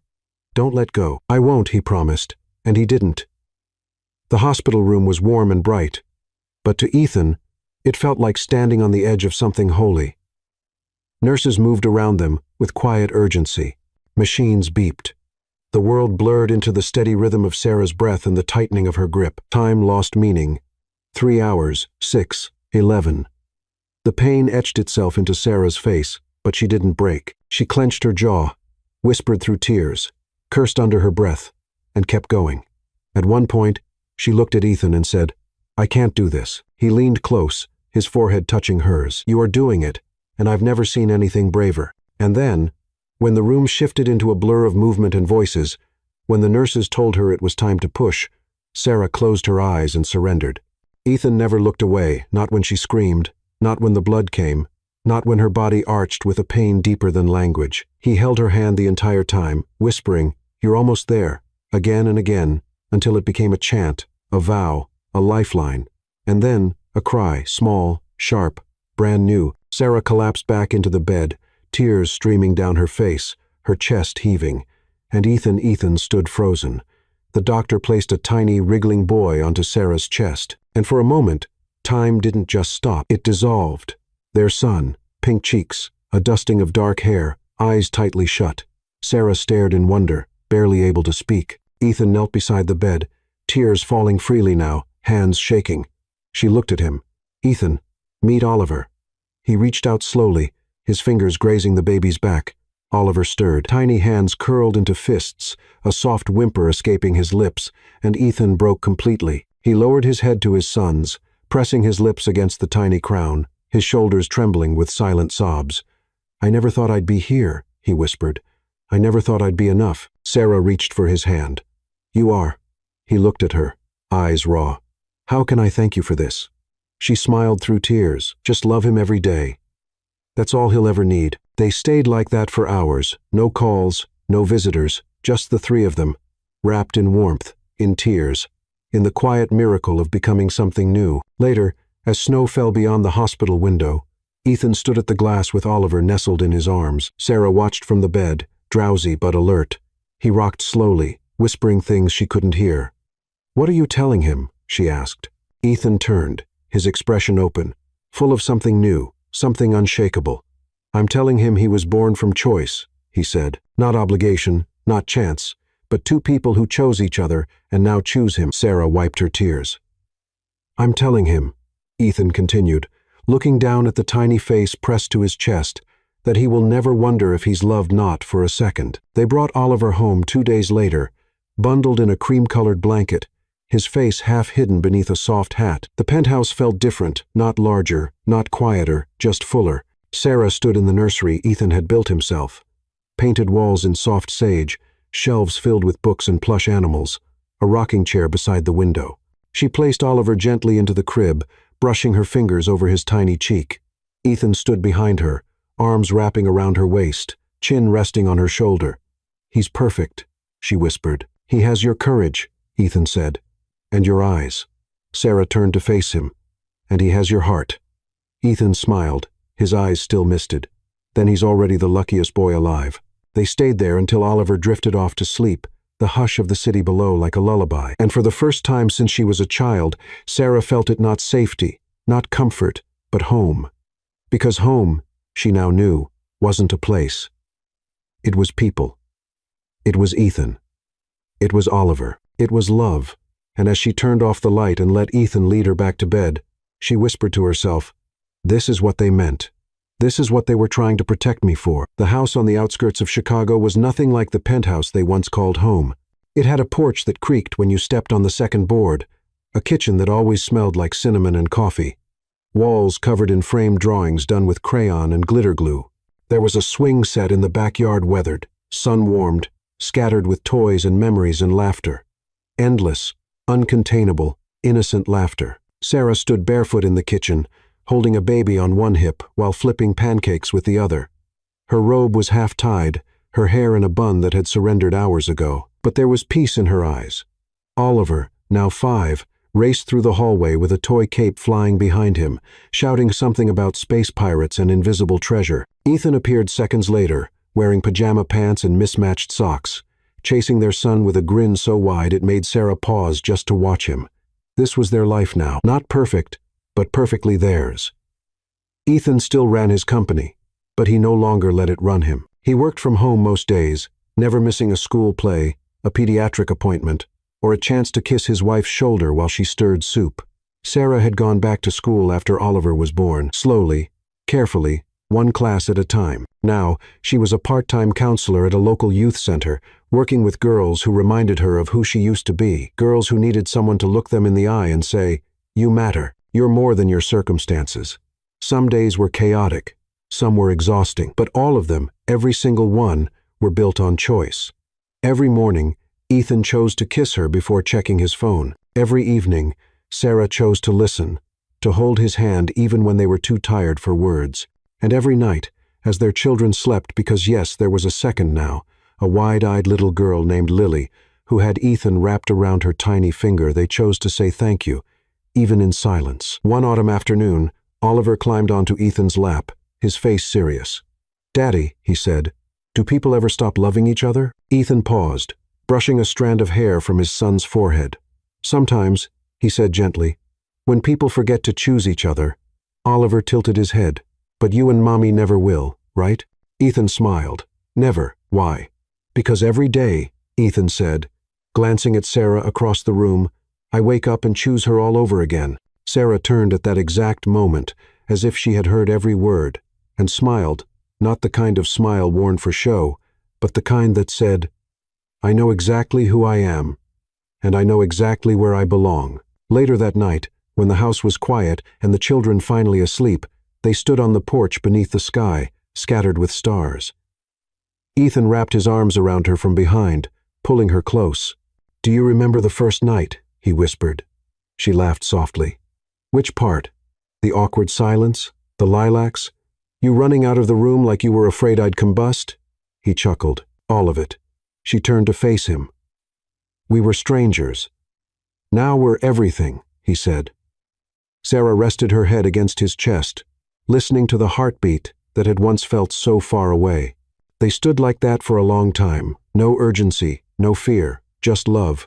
"Don't let go." "I won't," he promised, and he didn't. The hospital room was warm and bright, but to Ethan, it felt like standing on the edge of something holy. Nurses moved around them with quiet urgency. Machines beeped. The world blurred into the steady rhythm of Sarah's breath and the tightening of her grip. Time lost meaning. 3 hours, 6, 11. The pain etched itself into Sarah's face, but she didn't break. She clenched her jaw, whispered through tears, cursed under her breath, and kept going. At one point, she looked at Ethan and said, "I can't do this." He leaned close, his forehead touching hers. "You are doing it, and I've never seen anything braver." And then, when the room shifted into a blur of movement and voices, when the nurses told her it was time to push, Sarah closed her eyes and surrendered. Ethan never looked away, not when she screamed, not when the blood came, not when her body arched with a pain deeper than language. He held her hand the entire time, whispering, "You're almost there," again and again, until it became a chant, a vow, a lifeline. And then, a cry, small, sharp, brand new. Sarah collapsed back into the bed, tears streaming down her face, her chest heaving, and Ethan stood frozen. The doctor placed a tiny, wriggling boy onto Sarah's chest, and for a moment, time didn't just stop, it dissolved. Their son, pink cheeks, a dusting of dark hair, eyes tightly shut. Sarah stared in wonder, barely able to speak. Ethan knelt beside the bed, tears falling freely now, hands shaking. She looked at him. "Ethan, meet Oliver." He reached out slowly, his fingers grazing the baby's back. Oliver stirred. Tiny hands curled into fists, a soft whimper escaping his lips, and Ethan broke completely. He lowered his head to his son's, pressing his lips against the tiny crown, his shoulders trembling with silent sobs. "I never thought I'd be here," he whispered. "I never thought I'd be enough." Sarah reached for his hand. "You are." He looked at her, eyes raw. "How can I thank you for this?" She smiled through tears. "Just love him every day. That's all he'll ever need." They stayed like that for hours, no calls, no visitors, just the three of them, wrapped in warmth, in tears, in the quiet miracle of becoming something new. Later, as snow fell beyond the hospital window, Ethan stood at the glass with Oliver nestled in his arms. Sarah watched from the bed, drowsy but alert. He rocked slowly, whispering things she couldn't hear. "What are you telling him?" she asked. Ethan turned, his expression open, full of something new, something unshakable. "I'm telling him he was born from choice," he said. "Not obligation, not chance, but two people who chose each other and now choose him." Sarah wiped her tears. "I'm telling him," Ethan continued, looking down at the tiny face pressed to his chest, "that he will never wonder if he's loved not for a second." They brought Oliver home 2 days later, bundled in a cream-colored blanket, his face half hidden beneath a soft hat. The penthouse felt different, not larger, not quieter, just fuller. Sarah stood in the nursery Ethan had built himself. Painted walls in soft sage, shelves filled with books and plush animals, a rocking chair beside the window. She placed Oliver gently into the crib, brushing her fingers over his tiny cheek. Ethan stood behind her, arms wrapping around her waist, chin resting on her shoulder. "He's perfect," she whispered. "He has your courage," Ethan said, "and your eyes." Sarah turned to face him. "And he has your heart." Ethan smiled, his eyes still misted. "Then he's already the luckiest boy alive." They stayed there until Oliver drifted off to sleep, the hush of the city below like a lullaby. And for the first time since she was a child, Sarah felt it not safety, not comfort, but home. Because home, she now knew, wasn't a place. It was people. It was Ethan. It was Oliver. It was love. And as she turned off the light and let Ethan lead her back to bed, she whispered to herself, "This is what they meant. This is what they were trying to protect me for." The house on the outskirts of Chicago was nothing like the penthouse they once called home. It had a porch that creaked when you stepped on the second board, a kitchen that always smelled like cinnamon and coffee, walls covered in framed drawings done with crayon and glitter glue. There was a swing set in the backyard, weathered, sun-warmed, scattered with toys and memories and laughter. Endless, uncontainable, innocent laughter. Sarah stood barefoot in the kitchen, holding a baby on one hip while flipping pancakes with the other. Her robe was half-tied, her hair in a bun that had surrendered hours ago. But there was peace in her eyes. Oliver, now 5, raced through the hallway with a toy cape flying behind him, shouting something about space pirates and invisible treasure. Ethan appeared seconds later, wearing pajama pants and mismatched socks, chasing their son with a grin so wide it made Sarah pause just to watch him. This was their life now. Not perfect, but perfectly theirs. Ethan still ran his company, but he no longer let it run him. He worked from home most days, never missing a school play, a pediatric appointment, or a chance to kiss his wife's shoulder while she stirred soup. Sarah had gone back to school after Oliver was born, slowly, carefully, one class at a time. Now, she was a part-time counselor at a local youth center, working with girls who reminded her of who she used to be, girls who needed someone to look them in the eye and say, "You matter. You're more than your circumstances." Some days were chaotic, some were exhausting, but all of them, every single one, were built on choice. Every morning, Ethan chose to kiss her before checking his phone. Every evening, Sarah chose to listen, to hold his hand even when they were too tired for words. And every night, as their children slept, because yes, there was a second now, a wide-eyed little girl named Lily, who had Ethan wrapped around her tiny finger, they chose to say thank you, even in silence. One autumn afternoon, Oliver climbed onto Ethan's lap, his face serious. "Daddy," he said, "do people ever stop loving each other?" Ethan paused, brushing a strand of hair from his son's forehead. "Sometimes," he said gently, "when people forget to choose each other." Oliver tilted his head. "But you and Mommy never will, right?" Ethan smiled. "Never. Why?" "Because every day," Ethan said, glancing at Sarah across the room, "I wake up and choose her all over again." Sarah turned at that exact moment, as if she had heard every word, and smiled, not the kind of smile worn for show, but the kind that said, "I know exactly who I am, and I know exactly where I belong." Later that night, when the house was quiet and the children finally asleep, they stood on the porch beneath the sky, scattered with stars. Ethan wrapped his arms around her from behind, pulling her close. "Do you remember the first night?" he whispered. She laughed softly. "Which part? The awkward silence? The lilacs? You running out of the room like you were afraid I'd combust?" He chuckled. "All of it." She turned to face him. "We were strangers. Now we're everything," he said. Sarah rested her head against his chest, listening to the heartbeat that had once felt so far away. They stood like that for a long time, no urgency, no fear, just love.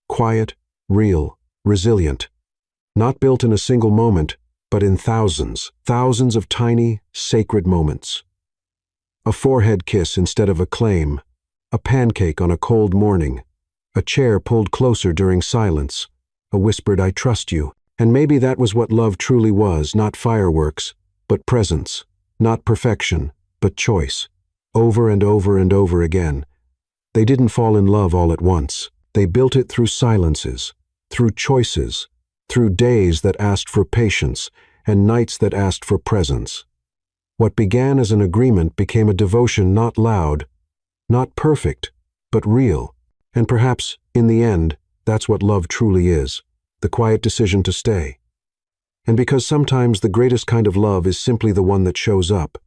Quiet, real, resilient. Not built in a single moment, but in thousands, thousands of tiny, sacred moments. A forehead kiss instead of a claim, a pancake on a cold morning, a chair pulled closer during silence, a whispered "I trust you." And maybe that was what love truly was, not fireworks, but presence, not perfection, but choice. Over and over and over again. They didn't fall in love all at once. They built it through silences, through choices, through days that asked for patience and nights that asked for presence. What began as an agreement became a devotion, not loud, not perfect, but real. And perhaps, in the end, that's what love truly is, the quiet decision to stay. And because sometimes the greatest kind of love is simply the one that shows up,